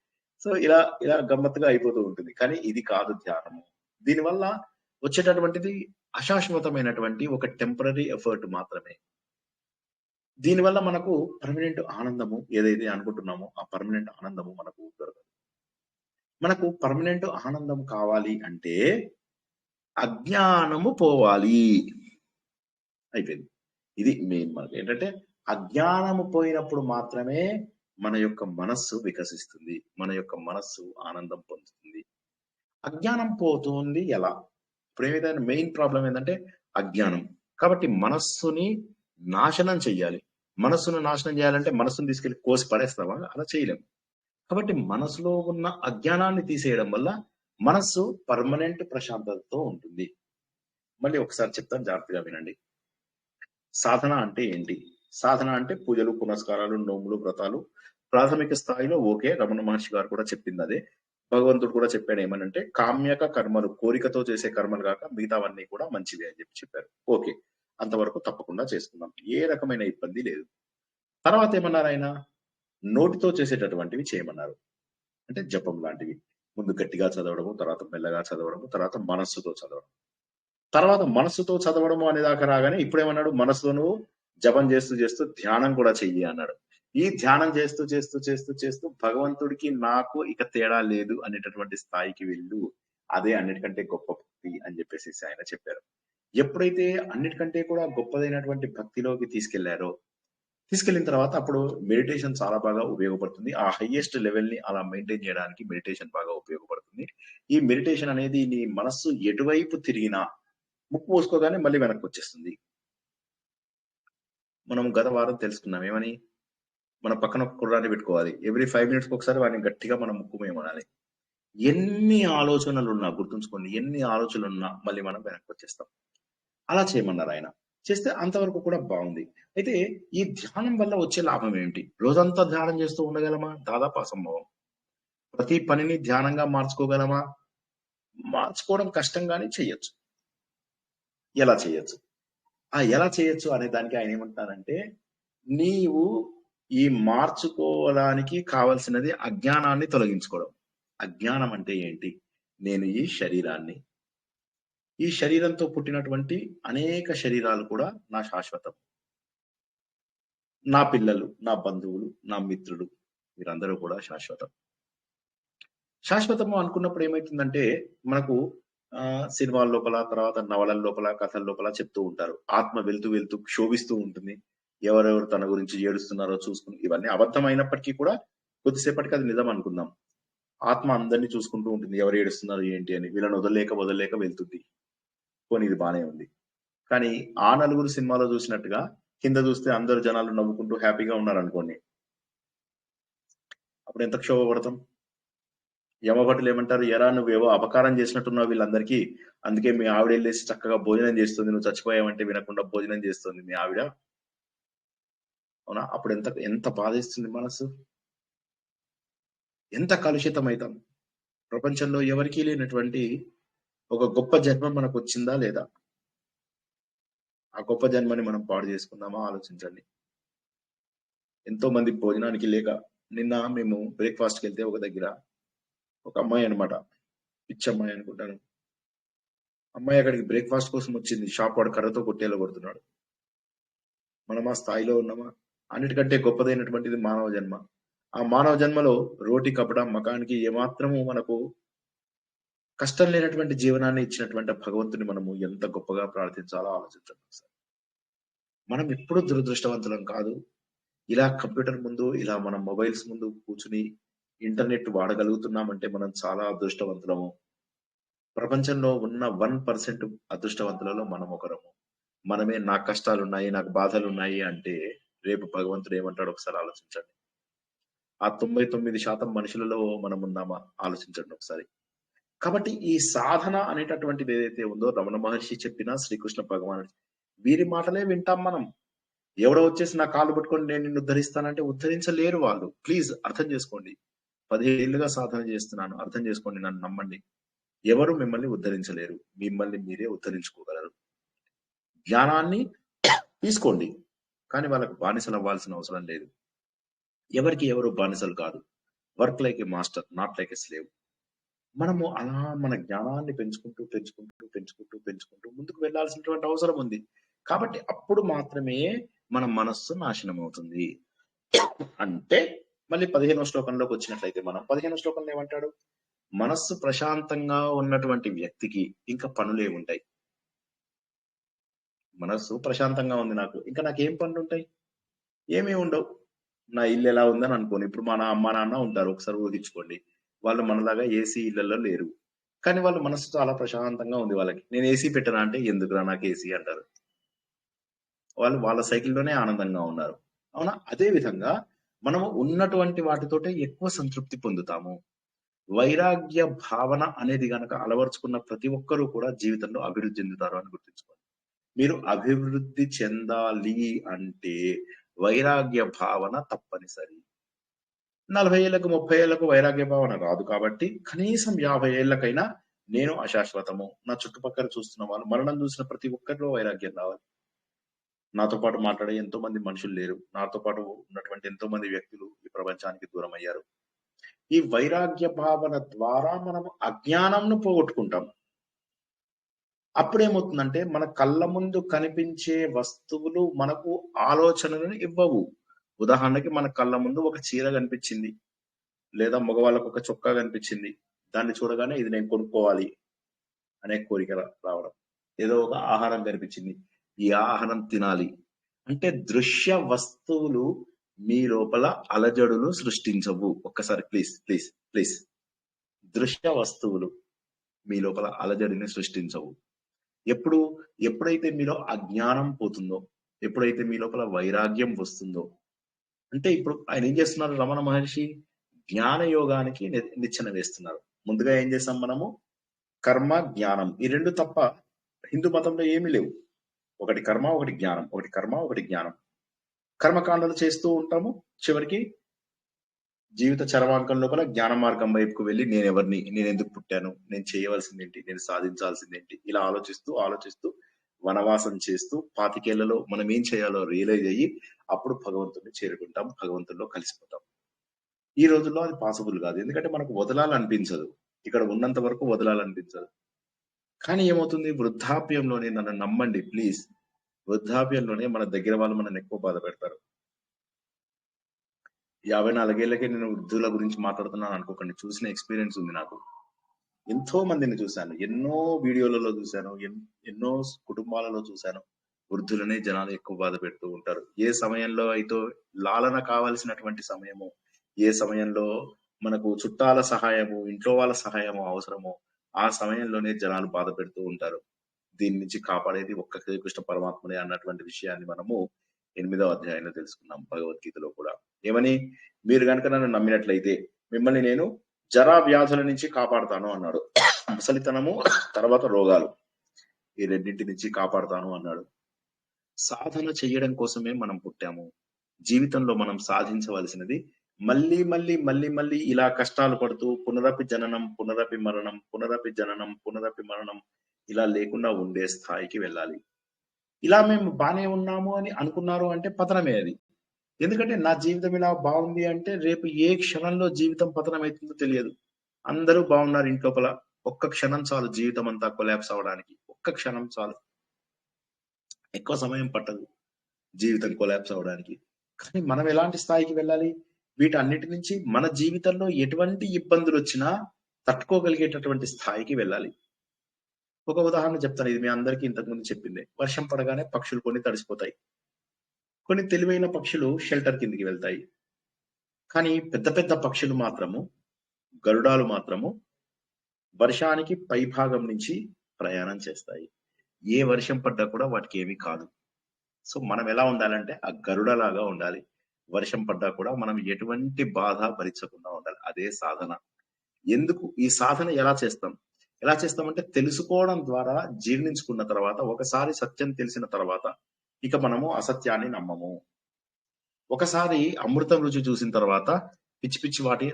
సో ఇలా ఇలా గమ్మత్తుగా అయిపోతూ ఉంటుంది. కానీ ఇది కాదు ధ్యానము. దీనివల్ల వచ్చేటటువంటిది అశాశ్వతమైనటువంటి ఒక టెంపరరీ ఎఫర్ట్ మాత్రమే. దీనివల్ల మనకు పర్మనెంట్ ఆనందము ఏదైతే అనుకుంటున్నామో ఆ పర్మనెంట్ ఆనందము మనకు దొరకదు. మనకు పర్మనెంట్ ఆనందం కావాలి అంటే అజ్ఞానము పోవాలి, అయిపోయింది. ఇది మెయిన్. మనకు ఏంటంటే అజ్ఞానము పోయినప్పుడు మాత్రమే మన యొక్క మనస్సు వికసిస్తుంది, మన యొక్క మనస్సు ఆనందం పొందుతుంది. అజ్ఞానం పోతుంది ఎలా? ఇప్పుడు ఏదైనా మెయిన్ ప్రాబ్లం ఏంటంటే అజ్ఞానం. కాబట్టి మనస్సుని నాశనం చెయ్యాలి. మనస్సును నాశనం చేయాలంటే మనస్సును తీసుకెళ్లి కోసి పడేస్తామా? అలా చేయలేము. కాబట్టి మనసులో ఉన్న అజ్ఞానాన్ని తీసేయడం వల్ల మనస్సు పర్మనెంట్ ప్రశాంతతతో ఉంటుంది. మళ్ళీ ఒకసారి చెప్తాను, జాగ్రత్తగా వినండి. సాధన అంటే ఏంటి? సాధన అంటే పూజలు, పునస్కారాలు, నోములు, వ్రతాలు. ప్రాథమిక స్థాయిలో ఓకే, రమణ మహర్షి గారు కూడా చెప్పింది అదే. భగవంతుడు కూడా చెప్పాడు ఏమనంటే కామ్యక కర్మలు, కోరికతో చేసే కర్మలు కాక మిగతావన్నీ కూడా మంచివి అని చెప్పారు. ఓకే, అంతవరకు తప్పకుండా చేసుకుందాం, ఏ రకమైన ఇబ్బంది లేదు. తర్వాత ఏమన్నారు ఆయన, నోటితో చేసేటటువంటివి చేయమన్నారు. అంటే జపం లాంటివి. ముందు గట్టిగా చదవడము, తర్వాత మెల్లగా చదవడము, తర్వాత మనస్సుతో చదవడం. తర్వాత మనస్సుతో చదవడము అనేదాకా రాగానే ఇప్పుడు ఏమన్నాడు, మనసులో నువ్వు జపం చేస్తూ చేస్తూ ధ్యానం కూడా చెయ్యి అన్నాడు. ఈ ధ్యానం చేస్తూ చేస్తూ చేస్తూ చేస్తూ భగవంతుడికి నాకు ఇక తేడా లేదు అనేటటువంటి స్థాయికి వెళ్ళు, అదే అన్నిటికంటే గొప్ప భక్తి అని చెప్పేసి ఆయన చెప్పారు. ఎప్పుడైతే అన్నిటికంటే కూడా గొప్పదైనటువంటి భక్తిలోకి తీసుకెళ్లిన తర్వాత అప్పుడు మెడిటేషన్ చాలా బాగా ఉపయోగపడుతుంది. ఆ హైయెస్ట్ లెవెల్ ని అలా మెయింటైన్ చేయడానికి మెడిటేషన్ బాగా ఉపయోగపడుతుంది. ఈ మెడిటేషన్ అనేది నీ మనస్సు ఎటువైపు తిరిగినా ముక్కు మూసుకోగానే మళ్ళీ వెనక్కి వచ్చేస్తుంది. మనం గత వారం తెలుసుకున్నాం ఏమని, మన పక్కన ఒక కుర్రాన్ని పెట్టుకోవాలి, ఎవ్రీ 5 మినిట్స్కి ఒకసారి వాడిని గట్టిగా మనం ముక్కు మేమనాలి. ఎన్ని ఆలోచనలున్నా గుర్తుంచుకోండి, ఎన్ని ఆలోచనలున్నా మళ్ళీ మనం వెనక్కి వచ్చేస్తాం. అలా చేయమన్నారు ఆయన. చేస్తే అంతవరకు కూడా బాగుంది. అయితే ఈ ధ్యానం వల్ల వచ్చే లాభం ఏంటి? రోజంతా ధ్యానం చేస్తూ ఉండగలమా? దాదాపు అసంభవం. ప్రతి పనిని ధ్యానంగా మార్చుకోగలమా? మార్చుకోవడం కష్టంగానే చెయ్యొచ్చు. ఎలా చేయొచ్చు? ఎలా చేయొచ్చు అనే దానికి ఆయన ఏమంటారంటే, నీవు ఈ మార్చుకోవడానికి కావలసినది అజ్ఞానాన్ని తొలగించుకోవడం. అజ్ఞానం అంటే ఏంటి? నేను ఈ శరీరంతో పుట్టినటువంటి అనేక శరీరాలు కూడా నా శాశ్వతం. నా పిల్లలు, నా బంధువులు, నా మిత్రులు, వీరందరూ కూడా శాశ్వతం. శాశ్వతము అనుకున్నప్పుడు ఏమైతుందంటే, మనకు సినిమాల లోపల, తర్వాత నవలల లోపల, కథల లోపల చెప్తూ ఉంటారు. ఆత్మ వెళ్తూ వెళ్తూ క్షోభిస్తూ ఉంటుంది. ఎవరెవరు తన గురించి ఏడుస్తున్నారో చూసుకుని, ఇవన్నీ అబద్ధమైనప్పటికీ కూడా కొద్దిసేపటికి అది నిజం అనుకుందాం. ఆత్మ అందరినీ చూసుకుంటూ ఉంటుంది, ఎవరు ఏడుస్తున్నారు ఏంటి అని. వీళ్ళని వదలలేక వెళ్తుంది. పోనీ ఇది బానే ఉంది. కానీ ఆ నలుగురు సినిమాలో చూసినట్టుగా కింద చూస్తే అందరు జనాలు నవ్వుకుంటూ హ్యాపీగా ఉన్నారనుకోండి, అప్పుడు ఎంత క్షోభపడతాం? యమభటులు ఏమంటారు, ఎరా నువ్వేవో అపకారం చేసినట్టున్నావు వీళ్ళందరికీ, అందుకే మీ ఆవిడ వెళ్ళేసి చక్కగా భోజనం చేస్తుంది, నువ్వు చచ్చిపోయావంటే వినకుండా భోజనం చేస్తుంది మీ ఆవిడ. అవునా? అప్పుడు ఎంత బాధేస్తుంది మనసు, ఎంత కలుషితం అవుతాం. ప్రపంచంలో ఎవరికీ లేనటువంటి ఒక గొప్ప జన్మ మనకు వచ్చిందా లేదా? ఆ గొప్ప జన్మని మనం పాడు చేసుకుందామా? ఆలోచించండి. ఎంతో మంది భోజనానికి లేక, నిన్న మేము బ్రేక్ఫాస్ట్కి వెళ్తే ఒక దగ్గర ఒక అమ్మాయి అనమాట, పిచ్చి అమ్మాయి అనుకుంటాను, అమ్మాయి అక్కడికి బ్రేక్ఫాస్ట్ కోసం వచ్చింది. షాప్ వాడు కర్రతో కొట్టేలా కొడుతున్నాడు. మనం ఆ స్థాయిలో ఉన్నామా? అన్నిటికంటే గొప్పదైనటువంటిది మానవ జన్మ. ఆ మానవ జన్మలో రోటి కపడ మకానికి ఏమాత్రము మనకు కష్టం లేనటువంటి జీవనాన్ని ఇచ్చినటువంటి భగవంతుని మనము ఎంత గొప్పగా ప్రార్థించాలో ఆలోచించండి ఒకసారి. మనం ఎప్పుడూ దురదృష్టవంతులం కాదు. ఇలా కంప్యూటర్ ముందు, ఇలా మనం మొబైల్స్ ముందు కూర్చుని ఇంటర్నెట్ వాడగలుగుతున్నామంటే మనం చాలా అదృష్టవంతులము. ప్రపంచంలో ఉన్న 1% అదృష్టవంతులలో మనం ఒకరము. మనమే నాకు కష్టాలున్నాయి, నాకు బాధలున్నాయి అంటే రేపు భగవంతుడు ఏమంటాడు ఒకసారి ఆలోచించండి. ఆ 99% మనుషులలో మనం ఉన్నామా? ఆలోచించండి ఒకసారి. కాబట్టి ఈ సాధన అనేటటువంటిది ఏదైతే ఉందో, రమణ మహర్షి చెప్పిన, శ్రీకృష్ణ భగవానుడు, వీరి మాటలే వింటాం మనం. ఎవడో వచ్చేసి నా కాళ్ళు పట్టుకొని నేను నిన్ను ఉద్ధరిస్తానంటే ఉద్ధరించలేరు వాళ్ళు. ప్లీజ్ అర్థం చేసుకోండి. 10 ఏళ్లుగా సాధన చేస్తున్నాను, అర్థం చేసుకోండి, నన్ను నమ్మండి. ఎవరు మిమ్మల్ని ఉద్ధరించలేరు, మిమ్మల్ని మీరే ఉద్ధరించుకోగలరు. జ్ఞానాన్ని తీసుకోండి, కానీ వాళ్ళకు బానిసలు అవ్వాల్సిన అవసరం లేదు. ఎవరికి ఎవరు బానిసలు కాదు. Work like A master, not like a slave. మనము అలా మన జ్ఞానాన్ని పెంచుకుంటూ ముందుకు వెళ్లాల్సినటువంటి అవసరం ఉంది. కాబట్టి అప్పుడు మాత్రమే మన మనస్సు నాశనం అవుతుంది. అంటే మళ్ళీ 15వ శ్లోకంలోకి వచ్చినట్లయితే, మనం 15వ శ్లోకంలో ఏమంటాడు? మనస్సు ప్రశాంతంగా ఉన్నటువంటి వ్యక్తికి ఇంకా పనులు ఏముంటాయి? మనస్సు ప్రశాంతంగా ఉంది నాకు, ఇంకా నాకేం పనులు ఉంటాయి? ఏమీ ఉండవు. నా ఇల్లు ఎలా ఉందని అనుకోని, ఇప్పుడు మన అమ్మ నాన్న ఉంటారు, ఒకసారి ఊహించుకోండి. వాళ్ళు మనలాగా ఏసీ ఇళ్లలో లేరు, కానీ వాళ్ళ మనస్సు చాలా ప్రశాంతంగా ఉంది. వాళ్ళకి నేను ఏసీ పెట్టనా అంటే, ఎందుకురా నాకు ఏసీ అంటారు. వాళ్ళు వాళ్ళ సైకిల్లోనే ఆనందంగా ఉన్నారు. అవునా? అదే విధంగా మనము ఉన్నటువంటి వాటితోటే ఎక్కువ సంతృప్తి పొందుతాము. వైరాగ్య భావన అనేది గనక అలవర్చుకున్న ప్రతి ఒక్కరూ కూడా జీవితంలో అభివృద్ధి చెందుతారు అని గుర్తుంచుకోండి. మీరు అభివృద్ధి చెందాలి అంటే వైరాగ్య భావన తప్పనిసరి. 40 ఏళ్లకు 30 ఏళ్లకు వైరాగ్య భావన రాదు కాబట్టి, కనీసం 50 ఏళ్లకైనా నేను అశాశ్వతము, నా చుట్టుపక్కల చూస్తున్న వాళ్ళు, మరణం చూసిన ప్రతి ఒక్కరిలో వైరాగ్యం రావాలి. నాతో పాటు మాట్లాడే ఎంతో మంది మనుషులు లేరు, నాతో పాటు ఉన్నటువంటి ఎంతో మంది వ్యక్తులు ఈ ప్రపంచానికి దూరం అయ్యారు. ఈ వైరాగ్య భావన ద్వారా మనం అజ్ఞానంను పోగొట్టుకుంటాం. అప్పుడేమవుతుందంటే, మన కళ్ళ ముందు కనిపించే వస్తువులు మనకు ఆలోచనలను ఇవ్వవు. ఉదాహరణకి మన కళ్ళ ముందు ఒక చీర కనిపించింది, లేదా మగవాళ్ళకు ఒక చొక్కా కనిపించింది. దాన్ని చూడగానే ఇది నేను కొనుక్కోవాలి అనే కోరిక రావడం. ఏదో ఒక ఆహారం కనిపించింది, ఈ ఆహారం తినాలి అంటే, దృశ్య వస్తువులు మీ లోపల అలజడులు సృష్టించవు. ఒక్కసారి ప్లీజ్, దృశ్య వస్తువులు మీ లోపల అలజడిని సృష్టించవు. ఎప్పుడైతే మీలో అజ్ఞానం పోతుందో, ఎప్పుడైతే మీ లోపల వైరాగ్యం వస్తుందో, అంటే ఇప్పుడు ఆయన ఏం చేస్తున్నారు రమణ మహర్షి? జ్ఞాన యోగానికి నిచ్చెన వేస్తున్నారు. ముందుగా ఏం చేసాం మనము? కర్మ, జ్ఞానం, ఈ రెండు తప్ప హిందూ మతంలో ఏమీ లేవు. ఒకటి కర్మ, ఒకటి జ్ఞానం, ఒకటి కర్మ, ఒకటి జ్ఞానం. కర్మకాండలు చేస్తూ ఉంటాము, చివరికి జీవిత చరమాంకం లోపల జ్ఞాన మార్గం వైపుకు వెళ్ళి నేను ఎవరిని, నేను ఎందుకు పుట్టాను, నేను చేయవలసిందేంటి, నేను సాధించాల్సిందేంటి, ఇలా ఆలోచిస్తూ వనవాసం చేస్తూ 25 ఏళ్లలో మనం ఏం చేయాలో రియలైజ్ అయ్యి అప్పుడు భగవంతుడిని చేరుకుంటాం, భగవంతుడిలో కలిసిపోతాం. ఈ రోజుల్లో అది పాసిబుల్ కాదు, ఎందుకంటే మనకు వదలాలనిపించదు, ఇక్కడ ఉన్నంత వరకు వదలాలనిపించదు. కానీ ఏమవుతుంది, వృద్ధాప్యంలోనే, నన్ను నమ్మండి ప్లీజ్, వృద్ధాప్యంలోనే మన దగ్గర వాళ్ళు మనల్ని ఎక్కువ బాధ పెడతారు. 54 ఏళ్ళకే నేను వృద్ధుల గురించి మాట్లాడుతున్నాను అనుకోకండి, చూసిన ఎక్స్పీరియన్స్ ఉంది నాకు. ఎంతో మందిని చూశాను, ఎన్నో వీడియోలలో చూశాను, ఎన్నో కుటుంబాలలో చూశాను. వృద్ధులనే జనాలు ఎక్కువ బాధ పెడుతూ ఉంటారు. ఏ సమయంలో అయితే లాలన కావాల్సినటువంటి సమయము, ఏ సమయంలో మనకు చుట్టాల సహాయము, ఇంట్లో వాళ్ళ సహాయము అవసరమో ఆ సమయంలోనే జనాలు బాధ పెడుతూ ఉంటారు. దీని నుంచి కాపాడేది ఒక్క శ్రీకృష్ణ పరమాత్మనే అన్నటువంటి విషయాన్ని మనము 8వ అధ్యాయంలో తెలుసుకున్నాం భగవద్గీతలో కూడా. ఏమని? మీరు కనుక నన్ను నమ్మినట్లయితే మిమ్మల్ని నేను జరా వ్యాధుల నుంచి కాపాడుతాను అన్నాడు. ముసలితనము తర్వాత రోగాలు, ఈ రెండింటి నుంచి కాపాడుతాను అన్నాడు. సాధన చెయ్యడం కోసమే మనం పుట్టాము. జీవితంలో మనం సాధించవలసినది మళ్ళీ మళ్ళీ మళ్ళీ మళ్ళీ ఇలా కష్టాలు పడుతూ పునరపి జననం, పునరపి మరణం, పునరపి జననం, పునరపి మరణం ఇలా లేకుండా ఉండే స్థాయికి వెళ్ళాలి. ఇలా మేము బానే ఉన్నాము అని అనుకున్నారు అంటే పతనమే అది. ఎందుకంటే నా జీవితం ఇలా బాగుంది అంటే రేపు ఏ క్షణంలో జీవితం పతనం అవుతుందో తెలియదు. అందరూ బాగున్నారు ఇంట్లోపల, ఒక్క క్షణం చాలు జీవితం అంతా కొలాప్స్ అవడానికి. ఒక్క క్షణం చాలు, ఎక్కువ సమయం పట్టదు జీవితం కొలాప్స్ అవడానికి. కానీ మనం ఎలాంటి స్థాయికి వెళ్ళాలి? వీటన్నిటి నుంచి మన జీవితంలో ఎటువంటి ఇబ్బందులు వచ్చినా తట్టుకోగలిగేటటువంటి స్థాయికి వెళ్ళాలి. ఒక ఉదాహరణ చెప్తాను, ఇది మీ అందరికీ ఇంతకుముందు చెప్పిందే. వర్షం పడగానే పక్షులు కొన్ని తడిసిపోతాయి, కొన్ని తెలివైన పక్షులు షెల్టర్ కిందికి వెళ్తాయి. కానీ పెద్ద పెద్ద పక్షులు మాత్రము, గరుడాలు మాత్రము వర్షానికి పై భాగం నుంచి ప్రయాణం చేస్తాయి. ఏ వర్షం పడ్డా కూడా వాటికి ఏమీ కాదు. సో మనం ఎలా ఉండాలంటే ఆ గరుడలాగా ఉండాలి. వర్షం పడ్డా కూడా మనం ఎటువంటి బాధ భరించకుండా ఉండాలి. అదే సాధన. ఎందుకు ఈ సాధన ఎలా చేస్తామంటే తెలుసుకోవడం ద్వారా, జీర్ణించుకున్న తర్వాత, ఒకసారి సత్యం తెలిసిన తర్వాత ఇక మనము అసత్యాన్ని నమ్మము. ఒకసారి అమృతం రుచి చూసిన తర్వాత పిచ్చి పిచ్చి వాటి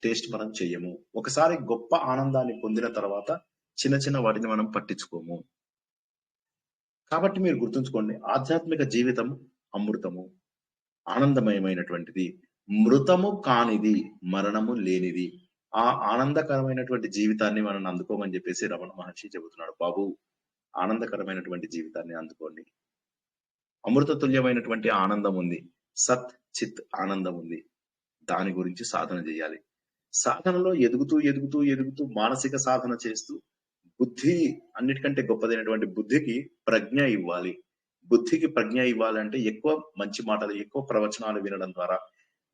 టేస్ట్ మనం చెయ్యము. ఒకసారి గొప్ప ఆనందాన్ని పొందిన తర్వాత చిన్న చిన్న వాటిని మనం పట్టించుకోము. కాబట్టి మీరు గుర్తుంచుకోండి, ఆధ్యాత్మిక జీవితం అమృతము, ఆనందమయమైనటువంటిది, మృతము కానిది, మరణము లేనిది. ఆ ఆనందకరమైనటువంటి జీవితాన్ని మనం అందుకోమని చెప్పేసి రమణ మహర్షి చెబుతున్నాడు. బాబు, ఆనందకరమైనటువంటి జీవితాన్ని అందుకోండి. అమృత తుల్యమైనటువంటి ఆనందం ఉంది, సత్ చిత్ ఆనందం ఉంది. దాని గురించి సాధన చేయాలి. సాధనలో ఎదుగుతూ మానసిక సాధన చేస్తూ బుద్ధి, అన్నిటికంటే గొప్పదైనటువంటి బుద్ధికి ప్రజ్ఞ ఇవ్వాలి. బుద్ధికి ప్రజ్ఞ ఇవ్వాలంటే ఎక్కువ మంచి మాటలు, ఎక్కువ ప్రవచనాలు వినడం ద్వారా,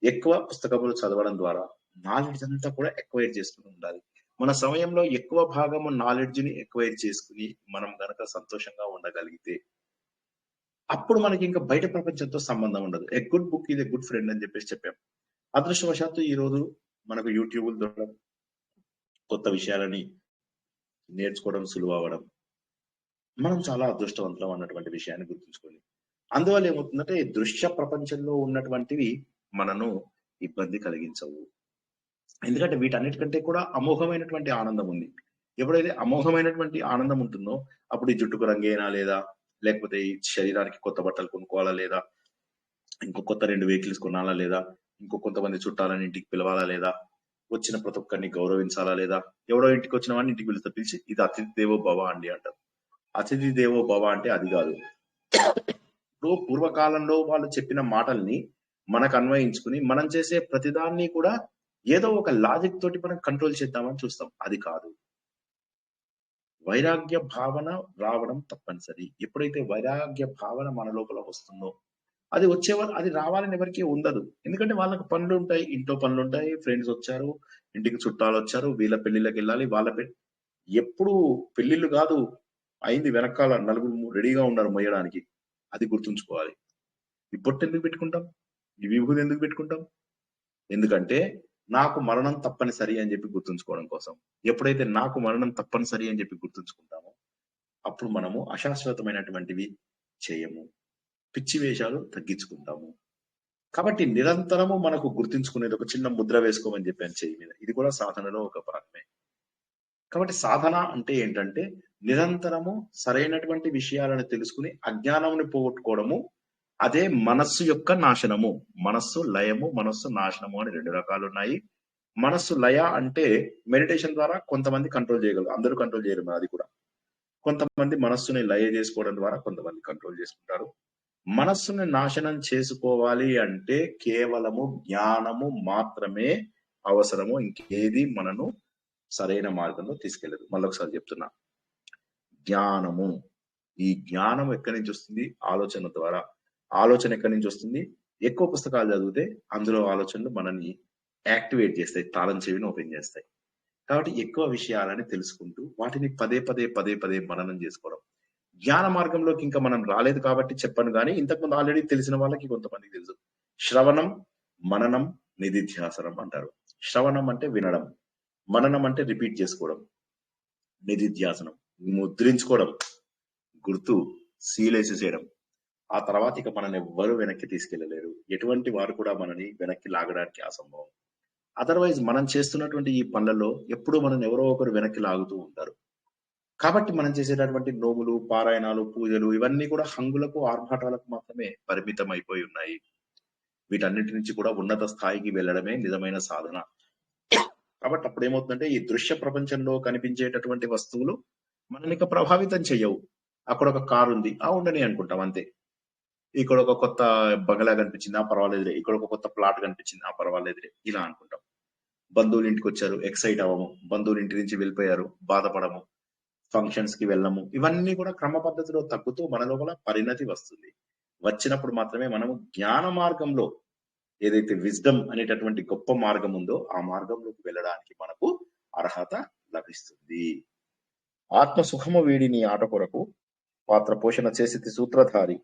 ఎక్కువ పుస్తకములు చదవడం ద్వారా నాలెడ్జ్ అంతా కూడా ఎక్వైర్ చేసుకుని ఉండాలి. మన సమయంలో ఎక్కువ భాగము నాలెడ్జ్ ని ఎక్వైర్ చేసుకుని మనం గనక సంతోషంగా ఉండగలిగితే అప్పుడు మనకి ఇంకా బయట ప్రపంచంతో సంబంధం ఉండదు. ఏ గుడ్ బుక్ ఇది గుడ్ ఫ్రెండ్ అని చెప్పేసి చెప్పాం. అదృష్టవశాత్తు ఈ రోజు మనకు యూట్యూబ్ ద్వారా కొత్త విషయాలని నేర్చుకోవడం సులువు అవ్వడం, మనం చాలా అదృష్టవంతులం అన్నటువంటి విషయాన్ని గుర్తుంచుకోండి. అందువల్ల ఏమవుతుందంటే దృశ్య ప్రపంచంలో ఉన్నటువంటివి మనను ఇబ్బంది కలిగించవు. ఎందుకంటే వీటన్నిటికంటే కూడా అమోఘమైనటువంటి ఆనందం ఉంది. ఎప్పుడైతే అమోఘమైనటువంటి ఆనందం ఉంటుందో అప్పుడు ఈ జుట్టుకు రంగేనా లేదా, లేకపోతే ఈ శరీరానికి కొత్త బట్టలు కొనుక్కోవాలా లేదా, ఇంకో కొత్త 2 వెహికల్స్ కొనాలా లేదా, ఇంకో కొంతమంది చుట్టాలని ఇంటికి పిలవాలా లేదా, వచ్చిన ప్రతి ఒక్కరిని గౌరవించాలా లేదా, ఎవడో ఇంటికి వచ్చిన వాడిని ఇంటికి పిలిచి ఇది అతిథి దేవో భవ అండి అంటారు. అతిథి దేవో భవ అంటే అది కాదు. ఇప్పుడు పూర్వకాలంలో వాళ్ళు చెప్పిన మాటల్ని మనకు అన్వయించుకుని మనం చేసే ప్రతిదాన్ని కూడా ఏదో ఒక లాజిక్ తోటి మనం కంట్రోల్ చేద్దామని చూస్తాం. అది కాదు. వైరాగ్య భావన రావడం తప్పనిసరి. ఎప్పుడైతే వైరాగ్య భావన మన లోపల వస్తుందో అది వచ్చేవాళ్ళు, అది రావాలని ఎవరికి ఉండదు. ఎందుకంటే వాళ్ళకి పనులు ఉంటాయి, ఇంట్లో పనులు ఉంటాయి, ఫ్రెండ్స్ వచ్చారు, ఇంటికి చుట్టాలు వచ్చారు, వీళ్ళ పెళ్లిళ్ళకి వెళ్ళాలి, వాళ్ళ ఎప్పుడు పెళ్లిళ్ళు కాదు, అయింది, వెనకాల నలుగురు రెడీగా ఉన్నారు మొయ్యడానికి. అది గుర్తుంచుకోవాలి. ఈ బొట్టు ఎందుకు పెట్టుకుంటాం? ఈ విభూది ఎందుకు పెట్టుకుంటాం? ఎందుకంటే నాకు మరణం తప్పనిసరి అని చెప్పి గుర్తుంచుకోవడం కోసం. ఎప్పుడైతే నాకు మరణం తప్పనిసరి అని చెప్పి గుర్తుంచుకుంటామో అప్పుడు మనము అశాశ్వతమైనటువంటివి చేయము, పిచ్చి వేషాలు తగ్గించుకుంటాము. కాబట్టి నిరంతరము మనకు గుర్తుంచుకునేది ఒక చిన్న ముద్ర వేసుకోమని చెప్పాను చెయ్యి మీద. ఇది కూడా సాధనలో ఒక భాగమే. కాబట్టి సాధన అంటే ఏంటంటే నిరంతరము సరైనటువంటి విషయాలను తెలుసుకుని అజ్ఞానముని పోగొట్టుకోవడము. అదే మనస్సు యొక్క నాశనము. మనస్సు లయము, మనస్సు నాశనము అని 2 రకాలు ఉన్నాయి. మనస్సు లయ అంటే మెడిటేషన్ ద్వారా కొంతమంది కంట్రోల్ చేయగలరు, అందరూ కంట్రోల్ చేయరు. అది కూడా కొంతమంది మనస్సుని లయ చేసుకోవడం ద్వారా కొంతమంది కంట్రోల్ చేసుకుంటారు. మనస్సుని నాశనం చేసుకోవాలి అంటే కేవలము జ్ఞానము మాత్రమే అవసరము, ఇంకేది మనను సరైన మార్గంలో తీసుకెళ్ళదు. మళ్ళొకసారి చెప్తున్నా, జ్ఞానము. ఈ జ్ఞానం ఎక్కడి నుంచి వస్తుంది? ఆలోచన ద్వారా. ఆలోచన ఎక్కడి నుంచి వస్తుంది? ఎక్కువ పుస్తకాలు చదివితే అందులో ఆలోచనలు మనల్ని యాక్టివేట్ చేస్తాయి, తాళం చెవిని ఓపెన్ చేస్తాయి. కాబట్టి ఎక్కువ విషయాలని తెలుసుకుంటూ వాటిని పదే పదే పదే పదే మననం చేసుకోవడం. జ్ఞాన మార్గంలోకి ఇంకా మనం రాలేదు కాబట్టి చెప్పను, కానీ ఇంతకుముందు ఆల్రెడీ తెలిసిన వాళ్ళకి కొంతమందికి తెలుసు. శ్రవణం, మననం, నిధిధ్యాసనం అంటారు. శ్రవణం అంటే వినడం, మననం అంటే రిపీట్ చేసుకోవడం, నిధిధ్యాసనం ముద్రించుకోవడం, గుర్తు సీలేసేసేయడం. ఆ తర్వాత ఇక మనల్ని ఎవ్వరూ వెనక్కి తీసుకెళ్లలేరు. ఎటువంటి వారు కూడా మనని వెనక్కి లాగడానికి అసంభవం. అదర్వైజ్ మనం చేస్తున్నటువంటి ఈ పనులలో ఎప్పుడూ మనం ఎవరో ఒకరు వెనక్కి లాగుతూ ఉంటారు. కాబట్టి మనం చేసేటటువంటి నోములు, పారాయణాలు, పూజలు ఇవన్నీ కూడా హంగులకు, ఆర్భాటాలకు మాత్రమే పరిమితం అయిపోయి ఉన్నాయి. వీటన్నిటి నుంచి కూడా ఉన్నత స్థాయికి వెళ్ళడమే నిజమైన సాధన. కాబట్టి అప్పుడు ఏమవుతుందంటే ఈ దృశ్య ప్రపంచంలో కనిపించేటటువంటి వస్తువులు మనల్ని ఇక ప్రభావితం చెయ్యవు. అక్కడ ఒక కారు ఉంది, ఉండని అనుకుంటాం అంతే. ఇక్కడ ఒక కొత్త బంగ్లా కనిపించింది, పర్వాలేదురే. ఇక్కడ ఒక కొత్త ప్లాట్ కనిపించింది, పర్వాలేదురే, ఇలా అనుకుంటాం. బంధువులు ఇంటికి వచ్చారు, ఎక్సైట్ అవ్వము. బంధువులు ఇంటి నుంచి వెళ్ళిపోయారు, బాధపడము. ఫంక్షన్స్ కి వెళ్ళము. ఇవన్నీ కూడా క్రమ పద్ధతిలో తగ్గుతూ మన లోపల పరిణతి వస్తుంది. వచ్చినప్పుడు మాత్రమే మనము జ్ఞాన మార్గంలో, ఏదైతే విజ్డమ్ అనేటటువంటి గొప్ప మార్గం ఉందో ఆ మార్గంలోకి వెళ్ళడానికి మనకు అర్హత లభిస్తుంది. ఆత్మ సుఖము వీడిని ఆట కొరకు పాత్ర పోషణ చేసి సూత్రధారి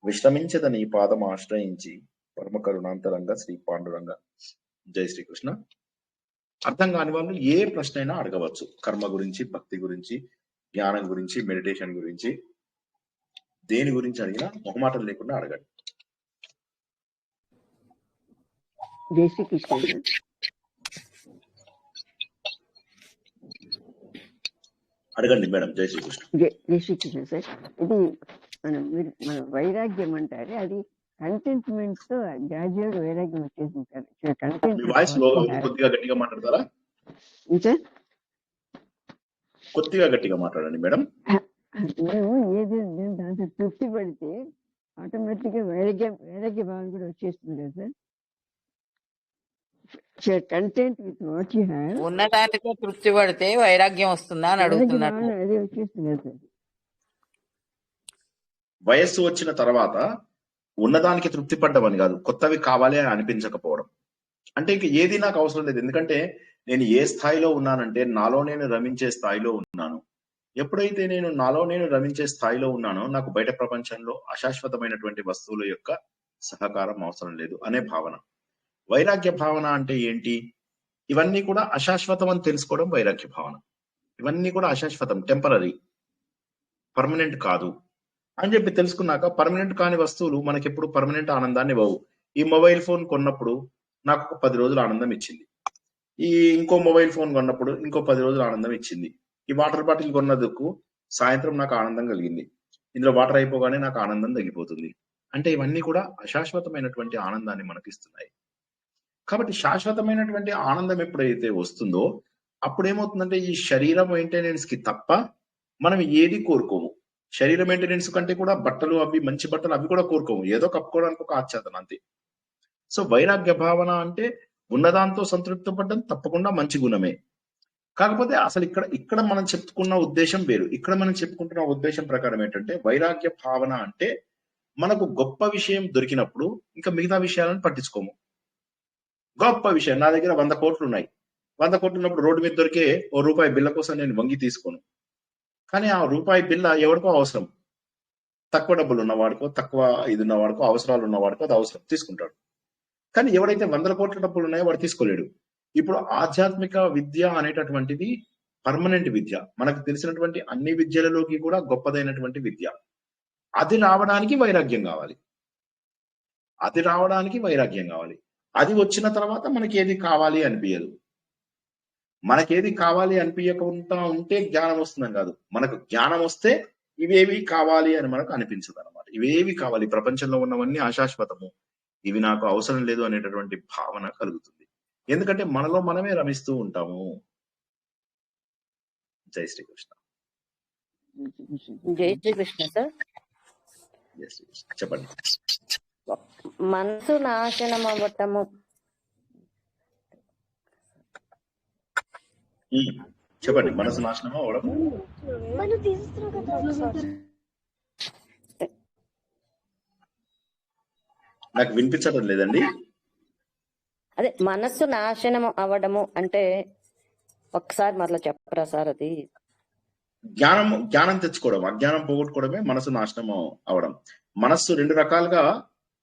విశ్రమించదని పాదం ఆశ్రయించి పరమ కరుణాంతరంగా శ్రీ పాండురంగ. జై శ్రీకృష్ణ. అర్థం కాని వాళ్ళు ఏ ప్రశ్న అయినా అడగవచ్చు. కర్మ గురించి, భక్తి గురించి, జ్ఞానం గురించి, మెడిటేషన్ గురించి, దేని గురించి అడిగినా మొహమాటం లేకుండా అడగండి. జై శ్రీకృష్ణ. అడగండి మేడం. జై శ్రీకృష్ణ. జై శ్రీకృష్ణ సార్. ఇది మన వైరాగ్యం అంటారు, అది కంటెంట్మెంట్ తో గ్రాడ్యువల్ వైరాగ్యం వచ్చేసింది సార్. మీ వాయిస్ కొద్దిగా గట్టిగా మాట్లాడతారా? సార్ కొద్దిగా గట్టిగా మాట్లాడండి మేడం. మేము ఏది దాంతో తృప్తి పడితే ఆటోమేటిక్ గా వైరాగ్య భావన కూడా వచ్చేస్తుంది కదా sir. Content with what you have, ఉన్నదానితో తృప్తి పడితే వైరాగ్యం వస్తుందా అని అడుగుతున్నారు. అదే వచ్చేస్తుంది కదా సార్. వయస్సు వచ్చిన తర్వాత ఉన్నదానికి తృప్తి పడ్డమని కాదు, కొత్తవి కావాలి అని అనిపించకపోవడం. అంటే ఇంక ఏది నాకు అవసరం లేదు, ఎందుకంటే నేను ఏ స్థాయిలో ఉన్నానంటే నాలో నేను రమించే స్థాయిలో ఉన్నాను. ఎప్పుడైతే నేను నాలో నేను రమించే స్థాయిలో ఉన్నానో నాకు బయట ప్రపంచంలో అశాశ్వతమైనటువంటి వస్తువుల యొక్క సహకారం అవసరం లేదు అనే భావన. వైరాగ్య భావన అంటే ఏంటి? ఇవన్నీ కూడా అశాశ్వతం అని తెలుసుకోవడం వైరాగ్య భావన. ఇవన్నీ కూడా అశాశ్వతం, టెంపరరీ, పర్మనెంట్ కాదు అని చెప్పి తెలుసుకున్నాక పర్మనెంట్ కాని వస్తువులు మనకి ఎప్పుడు పర్మనెంట్ ఆనందాన్ని ఇవ్వవు. ఈ మొబైల్ ఫోన్ కొన్నప్పుడు నాకు 10 రోజులు ఆనందం ఇచ్చింది. ఈ ఇంకో మొబైల్ ఫోన్ కొన్నప్పుడు ఇంకో 10 రోజులు ఆనందం ఇచ్చింది. ఈ వాటర్ బాటిల్ కొన్నందుకు సాయంత్రం నాకు ఆనందం కలిగింది. ఇందులో వాటర్ అయిపోగానే నాకు ఆనందం తగ్గిపోతుంది. అంటే ఇవన్నీ కూడా అశాశ్వతమైనటువంటి ఆనందాన్ని మనకి ఇస్తున్నాయి. కాబట్టి శాశ్వతమైనటువంటి ఆనందం ఎప్పుడైతే వస్తుందో అప్పుడు ఏమవుతుందంటే ఈ శరీరం మెయింటెనెన్స్ కి తప్ప మనం ఏది కోరుకోము. శరీర మెయింటెనెన్స్ కంటే కూడా బట్టలు, అవి మంచి బట్టలు అవి కూడా కోరుకోము, ఏదో కప్పుకోవడానికి ఒక ఆచ్ఛాదన అంతే. సో వైరాగ్య భావన అంటే ఉన్నదాంతో సంతృప్తి పడ్డం తప్పకుండా మంచి గుణమే. కాకపోతే అసలు ఇక్కడ మనం చెప్పుకున్న ఉద్దేశం వేరు. ఇక్కడ మనం చెప్పుకుంటున్న ఉద్దేశం ప్రకారం ఏంటంటే వైరాగ్య భావన అంటే మనకు గొప్ప విషయం దొరికినప్పుడు ఇంకా మిగతా విషయాలను పట్టించుకోము. గొప్ప విషయం, నా దగ్గర 100 కోట్లు ఉన్నాయి. 100 కోట్లు ఉన్నప్పుడు రోడ్డు మీద దొరికే ₹1 బిల్ల కోసం నేను వంగి తీసుకోను. కానీ ఆ రూపాయి బిల్ల ఎవరికో అవసరం, తక్కువ డబ్బులు ఉన్నవాడికో, తక్కువ ఇది ఉన్నవాడికో, అవసరాలు ఉన్నవాడికో అది అవసరం, తీసుకుంటాడు. కానీ ఎవడైతే 100 కోట్ల డబ్బులు ఉన్నాయో వాడు తీసుకోలేడు. ఇప్పుడు ఆధ్యాత్మిక విద్య అనేటటువంటిది పర్మనెంట్ విద్య, మనకు తెలిసినటువంటి అన్ని విద్యలలోకి కూడా గొప్పదైనటువంటి విద్య. అది రావడానికి వైరాగ్యం కావాలి, అది రావడానికి వైరాగ్యం కావాలి. అది వచ్చిన తర్వాత మనకి ఏది కావాలి అనిపించదు. మనకేది కావాలి అనిపించకుండా ఉంటే జ్ఞానం వస్తుందని కాదు, మనకు జ్ఞానం వస్తే ఇవేవి కావాలి అని మనకు అనిపించదు అనమాట. ఇవేవి కావాలి, ప్రపంచంలో ఉన్నవన్నీ అశాశ్వతము, ఇవి నాకు అవసరం లేదు అనేటటువంటి భావన కలుగుతుంది. ఎందుకంటే మనలో మనమే రమిస్తూ ఉంటాము. జై శ్రీకృష్ణ. జై శ్రీకృష్ణ సార్. జై శ్రీకృష్ణ. చెప్పండి. మనసు నాశనం అవ్వటము చెప్పండి. మనసు నాశనం అవడం నాకు వినిపించడం లేదండి. అదే మనస్సు నాశనం అవ్వడము అంటే ఒకసారి మరలా చెప్పరా సార్? అది జ్ఞానం తెచ్చుకోవడం, అజ్ఞానం పోగొట్టుకోవడమే మనసు నాశనం అవడం. మనస్సు 2 రకాలుగా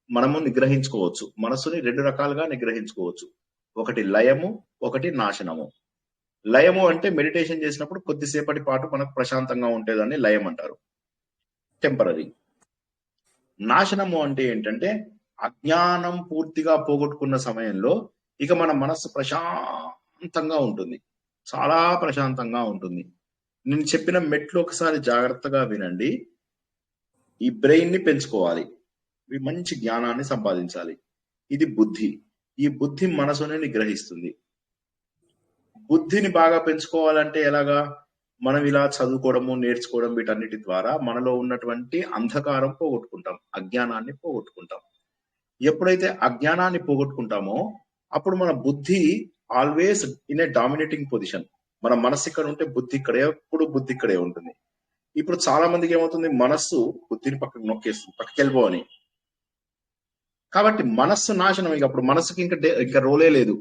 మనము నిగ్రహించుకోవచ్చు. మనస్సుని 2 రకాలుగా నిగ్రహించుకోవచ్చు. ఒకటి లయము, ఒకటి నాశనము. లయము అంటే మెడిటేషన్ చేసినప్పుడు కొద్దిసేపటి పాటు మనకు ప్రశాంతంగా ఉండేదాన్ని లయం అంటారు, టెంపరరీ. నాశనము అంటే ఏంటంటే అజ్ఞానం పూర్తిగా పోగొట్టుకున్న సమయంలో ఇక మన మనస్సు ప్రశాంతంగా ఉంటుంది, చాలా ప్రశాంతంగా ఉంటుంది. నేను చెప్పిన మెట్లు ఒకసారి జాగ్రత్తగా వినండి. ఈ బ్రెయిన్ ని పెంచుకోవాలి, మంచి జ్ఞానాన్ని సంపాదించాలి. ఇది బుద్ధి. ఈ బుద్ధి మనసుని నిగ్రహిస్తుంది. బుద్ధిని బాగా పెంచుకోవాలంటే ఎలాగా? మనం ఇలా చదువుకోవడము, నేర్చుకోవడం, వీటన్నిటి ద్వారా మనలో ఉన్నటువంటి అంధకారం పోగొట్టుకుంటాం, అజ్ఞానాన్ని పోగొట్టుకుంటాం. ఎప్పుడైతే అజ్ఞానాన్ని పోగొట్టుకుంటామో అప్పుడు మన బుద్ధి always in a dominating position. మన మనస్సు ఇక్కడ ఉంటే బుద్ధి ఇక్కడే, ఎప్పుడు బుద్ధి ఇక్కడే ఉంటుంది. ఇప్పుడు చాలా మందికి ఏమవుతుంది, మనస్సు బుద్ధిని పక్కకు నొక్కేస్తుంది, పక్కకి వెళ్ళిపోవని. కాబట్టి మనస్సు నాశనం. ఇక అప్పుడు మనస్సుకి ఇంకా రోలే లేదు,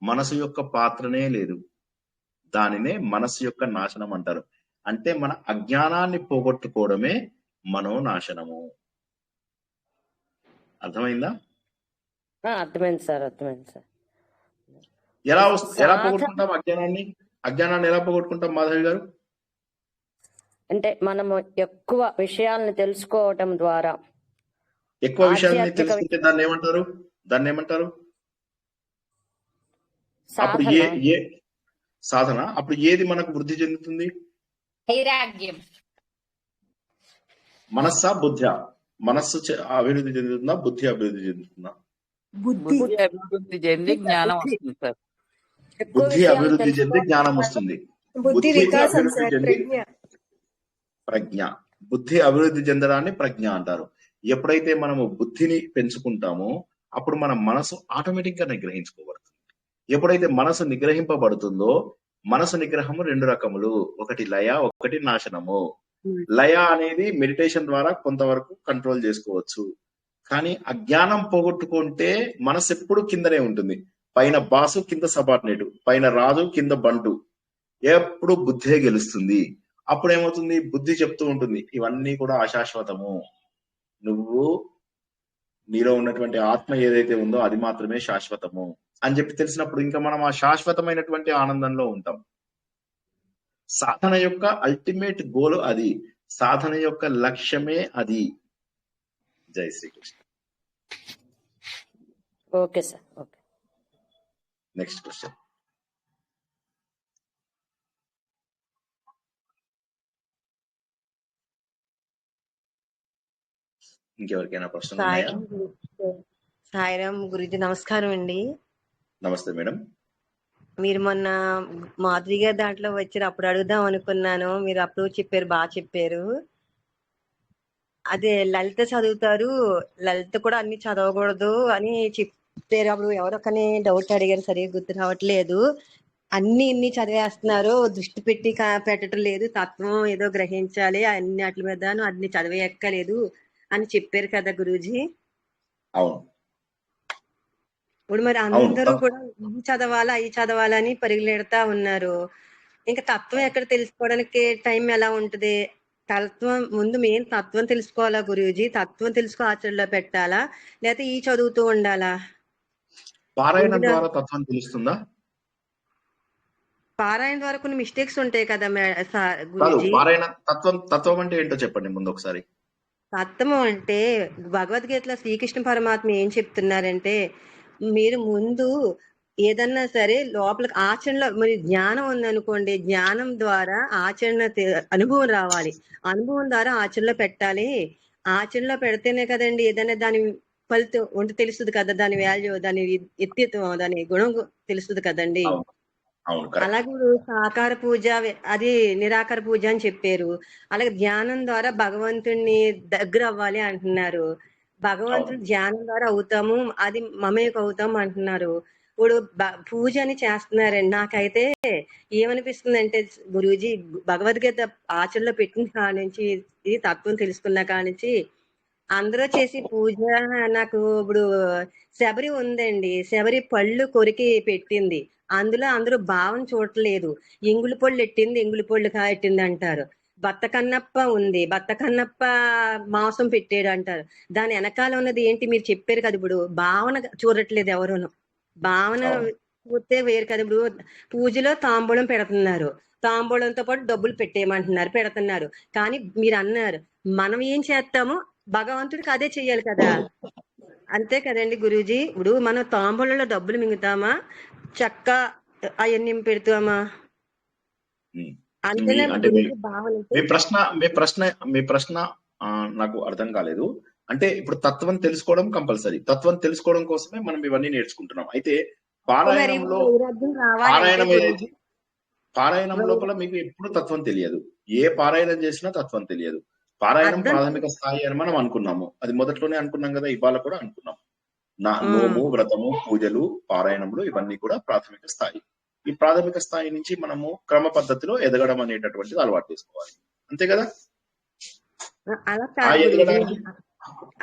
మనసు యొక్క పాత్రనే లేదు. దానినే మనస్సు యొక్క నాశనం అంటారు. అంటే మన అజ్ఞానాన్ని పోగొట్టుకోవడమే మనోనాశనము. అర్థమైందా? అర్థమైంది సార్, అర్థమైంది సార్. ఎలా పోగొట్టుకుంటాం అజ్ఞానాన్ని ఎలా పోగొట్టుకుంటాం మాధవి గారు? అంటే మనము ఎక్కువ విషయాలను తెలుసుకోవటం ద్వారా. ఎక్కువ విషయాన్ని తెలుసుకుంటే దాన్ని ఏమంటారు? అప్పుడు ఏ సాధన? అప్పుడు ఏది మనకు వృద్ధి చెందుతుంది? వైరాగ్యం. మనస్సా బుద్ధి? మనస్సు అభివృద్ధి చెందుతుందా, బుద్ధి అభివృద్ధి చెందుతుందా? బుద్ధి అభివృద్ధి చెంది జ్ఞానం వస్తుంది సార్. బుద్ధి అభివృద్ధి చెంది జ్ఞానం వస్తుంది. బుద్ధి అభివృద్ధి చెంది ప్రజ్ఞ. బుద్ధి అభివృద్ధి చెందడాన్ని ప్రజ్ఞ అంటారు. ఎప్పుడైతే మనము బుద్ధిని పెంచుకుంటామో అప్పుడు మన మనసు ఆటోమేటిక్ గా నిగ్రహించుకోబడుతుంది. ఎప్పుడైతే మనసు నిగ్రహింపబడుతుందో, మనసు నిగ్రహము 2 రకములు, ఒకటి లయ, ఒకటి నాశనము. లయ అనేది మెడిటేషన్ ద్వారా కొంతవరకు కంట్రోల్ చేసుకోవచ్చు. కానీ అజ్ఞానం పోగొట్టుకుంటే మనసు ఎప్పుడు కిందనే ఉంటుంది. పైన బాసు, కింద సబార్డినేట్, పైన రాజు, కింద బంటు, ఎప్పుడు బుద్ధే గెలుస్తుంది. అప్పుడు ఏమవుతుంది, బుద్ధి చెప్తూ ఉంటుంది ఇవన్నీ కూడా అశాశ్వతము, నువ్వు నీలో ఉన్నటువంటి ఆత్మ ఏదైతే ఉందో అది మాత్రమే శాశ్వతము అని చెప్పి తెలిసినప్పుడు ఇంకా మనం ఆ శాశ్వతమైనటువంటి ఆనందంలో ఉంటాం. సాధన యొక్క అల్టిమేట్ గోల్ అది, సాధన యొక్క లక్ష్యమే అది. జై Srikrishna. Okay sir, okay. Next question. ఇంకెవరికైనా ప్రశ్నలు ఉన్నాయా? సాయిరామ్ గురుజీ, నమస్కారం అండి. నమస్తే మేడం. మీరు మొన్న మాధురి గారి దాంట్లో వచ్చారు, అప్పుడు అడుగుదాం అనుకున్నాను. మీరు అప్పుడు చెప్పారు, బాగా చెప్పారు. అదే లలిత చదువుతారు, లలిత కూడా అన్ని చదవకూడదు అని చెప్పారు. అప్పుడు ఎవరొకని డౌట్ అడిగారు, సరిగ్గా గుర్తు రావట్లేదు. ఇన్ని చదివేస్తున్నారు, దృష్టి పెట్టడం లేదు, తత్వం ఏదో గ్రహించాలి, అన్ని వాటి మీద అన్ని చదివేయక్కలేదు అని చెప్పారు కదా గురూజీ. అవును. ఇప్పుడు మరి అందరూ కూడా ఇవి చదవాలా అవి చదవాలని పరిగెడతా ఉన్నారు. ఇంకా తత్వం ఎక్కడ తెలుసుకోవడానికి టైం ఎలా ఉంటది? తత్వం ముందు మెయిన్ తత్వం తెలుసుకోవాలా గురూజీ? తత్వం తెలుసుకో ఆచరణలో పెట్టాలా? లేకపోతే ఈ చదువుతూ ఉండాలా? పారాయణం ఇందులో ద్వారా తత్వం తెలుస్తుందా? పారాయణ ద్వారా కొన్ని మిస్టేక్స్ ఉంటాయి కదా కాదు, గురూజీ. పారాయణ తత్వం అంటే ఏంటో చెప్పండి ముందు ఒకసారి. తత్వము అంటే భగవద్గీతలో శ్రీకృష్ణ పరమాత్మ ఏం చెప్తున్నారంటే, మీరు ముందు ఏదన్నా సరే లోపలికి ఆచరణలో మరి జ్ఞానం ఉందనుకోండి, జ్ఞానం ద్వారా ఆచరణ అనుభవం రావాలి. అనుభవం ద్వారా ఆచరణలో పెట్టాలి. ఆచరణలో పెడితేనే కదండి ఏదైనా దాని ఫలితం ఉంటే తెలుస్తుంది కదా, దాని వాల్యూ, దాని ఎత్తిత్వం, దాని గుణం తెలుస్తుంది కదండి. అవును, అవును, కరెక్ట్. అలాగే సాకార పూజ అది నిరాకార పూజ అని చెప్పారు. అలాగే ధ్యానం ద్వారా భగవంతుణ్ణి దగ్గర అవ్వాలి అంటున్నారు. భగవంతుడు అవును, ధ్యానం ద్వారా అవుతాము, అది మమేక అవుతాం అంటున్నారు. ఇప్పుడు పూజ అని చేస్తున్నారండి. నాకైతే ఏమనిపిస్తుంది అంటే గురూజీ, భగవద్గీత ఆచరణలో పెట్టిన కాడ నుంచి, ఇది తత్వం తెలుసుకున్న కాడ నుంచి అందరూ చేసి పూజ, నాకు ఇప్పుడు శబరి ఉందండి, శబరి పళ్ళు కొరికి పెట్టింది, అందులో అందరూ భావం చూడట్లేదు. ఎంగులి పళ్ళు ఎట్టింది, ఎంగులి పళ్ళు కాయట్టింది అంటారు. భర్త కన్నప్ప ఉంది, భర్త కన్నప్ప మాంసం పెట్టాడు అంటారు. దాని వెనకాల ఉన్నది ఏంటి మీరు చెప్పారు కదా, ఇప్పుడు భావన చూడట్లేదు ఎవరును. భావన అవును, చూస్తే వేరు కదా. ఇప్పుడు పూజలో తాంబూలం పెడుతున్నారు, తాంబూలంతో పాటు డబ్బులు పెట్టేయమంటున్నారు, పెడుతున్నారు. కానీ మీరు అన్నారు మనం ఏం చేస్తామో భగవంతుడికి అదే చెయ్యాలి కదా. అంతే కదండి గురూజీ. ఇప్పుడు మనం తాంబూలంలో డబ్బులు మింగుతామా, చక్క అవన్నీ పెడతామా? ఉమ్. అంతేనా అంటే గురూజీ భావన అంటే? మీ ప్రశ్న నాకు అర్థం కాలేదు. అంటే ఇప్పుడు తత్వం తెలుసుకోవడం కంపల్సరీ. తత్వం తెలుసుకోవడం కోసమే మనం ఇవన్నీ నేర్చుకుంటున్నాం. అయితే మరి పారాయణంలో వైరాగ్యం రావాలంటే పారాయణం ఏదైతే గురూజీ, పారాయణం లోపల మీకు ఎప్పుడు తత్వం తెలియదు. ఏ పారాయణం చేసినా తత్వం తెలియదు. పారాయణం అర్థం ప్రాథమిక స్థాయి అని మనం అనుకున్నాము. అది మొదట్లోనే అనుకున్నాం కదా, ఇవాళ కూడా అనుకున్నాం. ఆ, నోము, వ్రతము, పూజలు, పారాయణములు ఇవన్నీ కూడా ప్రాథమిక స్థాయి. ఈ ప్రాథమిక స్థాయి నుంచి మనము క్రమ పద్ధతిలో ఎదగడం అనేటటువంటిది అలవాటు చేసుకోవాలి. అంతే కదా. అలా ఆ కాదు గురూజీ. ఎదగడానికి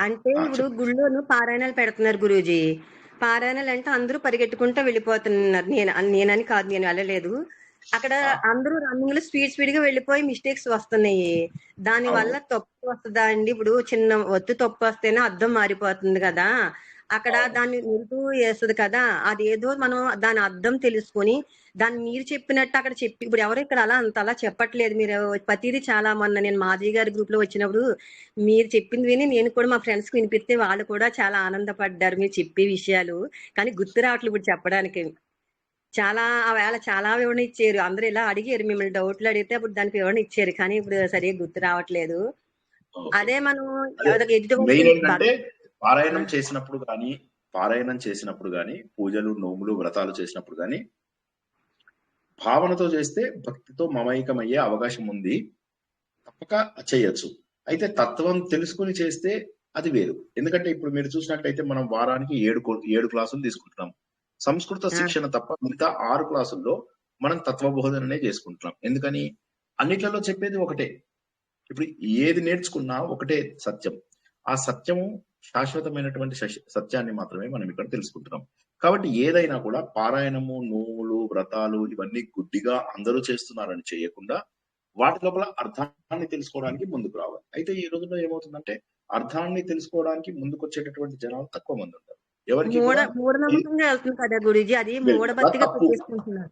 అంటే ఇప్పుడు చెప్పండి. గుళ్ళోను పారాయణాలు పెడుతున్నారు గురూజీ. పారాయణాలు అంటే అందరూ పరిగెట్టుకుంటూ వెళ్ళిపోతున్నారు. నేనని కాదు, నేను వెళ్ళలేదు. అక్కడ అందరూ రన్నింగ్ లో స్పీడ్ గా వెళ్ళిపోయి మిస్టేక్స్ వస్తున్నాయి. దాని అవును, వల్ల తప్పు వస్తుందా అండి? ఇప్పుడు చిన్న ఒత్తు తప్పు వస్తేనే అర్థం మారిపోతుంది కదా. అక్కడ అవును. దాన్ని నిలుపు వేస్తుంది కదా. అది ఏదో మనం దాని అర్థం తెలుసుకొని దాన్ని మీరు చెప్పినట్టు అక్కడ చెప్పి, ఇప్పుడు ఎవరు ఇక్కడ అలా చెప్పట్లేదు. మీరు ప్రతిదీ చాలా, మొన్న నేను మాజీ గారి గ్రూప్ లో వచ్చినప్పుడు మీరు చెప్పింది విని నేను కూడా మా ఫ్రెండ్స్ కి వినిపిస్తే వాళ్ళు కూడా చాలా ఆనందపడ్డారు మీరు చెప్పే విషయాలు. కానీ గుర్తు రావట్లేదు ఇప్పుడు చెప్పడానికి. చాలా ఆ వేళ చాలా వివరణ ఇచ్చారు. అందరూ ఇలా అడిగారు, మిమ్మల్ని డౌట్లు అడిగితే అప్పుడు దానికి వివరణ ఇచ్చారు. కానీ ఇప్పుడు సరిగ్గా గుర్తు రావట్లేదు. ఓకే. అదే మనం అదే ఎదుటి మెయిన్ వాళ్ళకి ఏంటంటే పారాయణం చేసినప్పుడు గాని పూజలు, నోములు, వ్రతాలు చేసినప్పుడు గాని భావనతో చేస్తే భక్తితో మమైకమయ్యే అవకాశం ఉంది. తప్పక చేయొచ్చు. అయితే తత్వం తెలుసుకుని చేస్తే అది వేరు. ఎందుకంటే ఇప్పుడు మీరు చూసినట్లయితే మనం వారానికి 7 క్లాసులు తీసుకుంటున్నాం. సంస్కృత శిక్షణ తప్ప మిగతా 6 క్లాసుల్లో మనం తత్వబోధననే చేసుకుంటున్నాం. ఎందుకని? అన్నిట్లలో చెప్పేది ఒకటే. ఇప్పుడు ఏది నేర్చుకున్నా ఒకటే సత్యం. ఆ సత్యము శాశ్వతమైనటువంటి సత్యాన్ని మాత్రమే మనం ఇక్కడ తెలుసుకుంటున్నాం. కాబట్టి ఏదైనా కూడా పారాయణము, నోములు, వ్రతాలు ఇవన్నీ గుడ్డిగా అందరూ చేస్తున్నారని చేయకుండా వాటి లోపల అర్థాన్ని తెలుసుకోవడానికి ముందుకు రావాలి. అయితే ఈ రోజుల్లో ఏమవుతుందంటే అర్థాన్ని తెలుసుకోవడానికి ముందుకు వచ్చేటటువంటి జనాలు తక్కువ మంది ఉంటారు. ఎవరికి కూడా మూఢనమ్మకంగా వెళ్తుంది కదా గురూజీ. అది మూఢభక్తిగా పెట్టేసుకుంటున్నారు.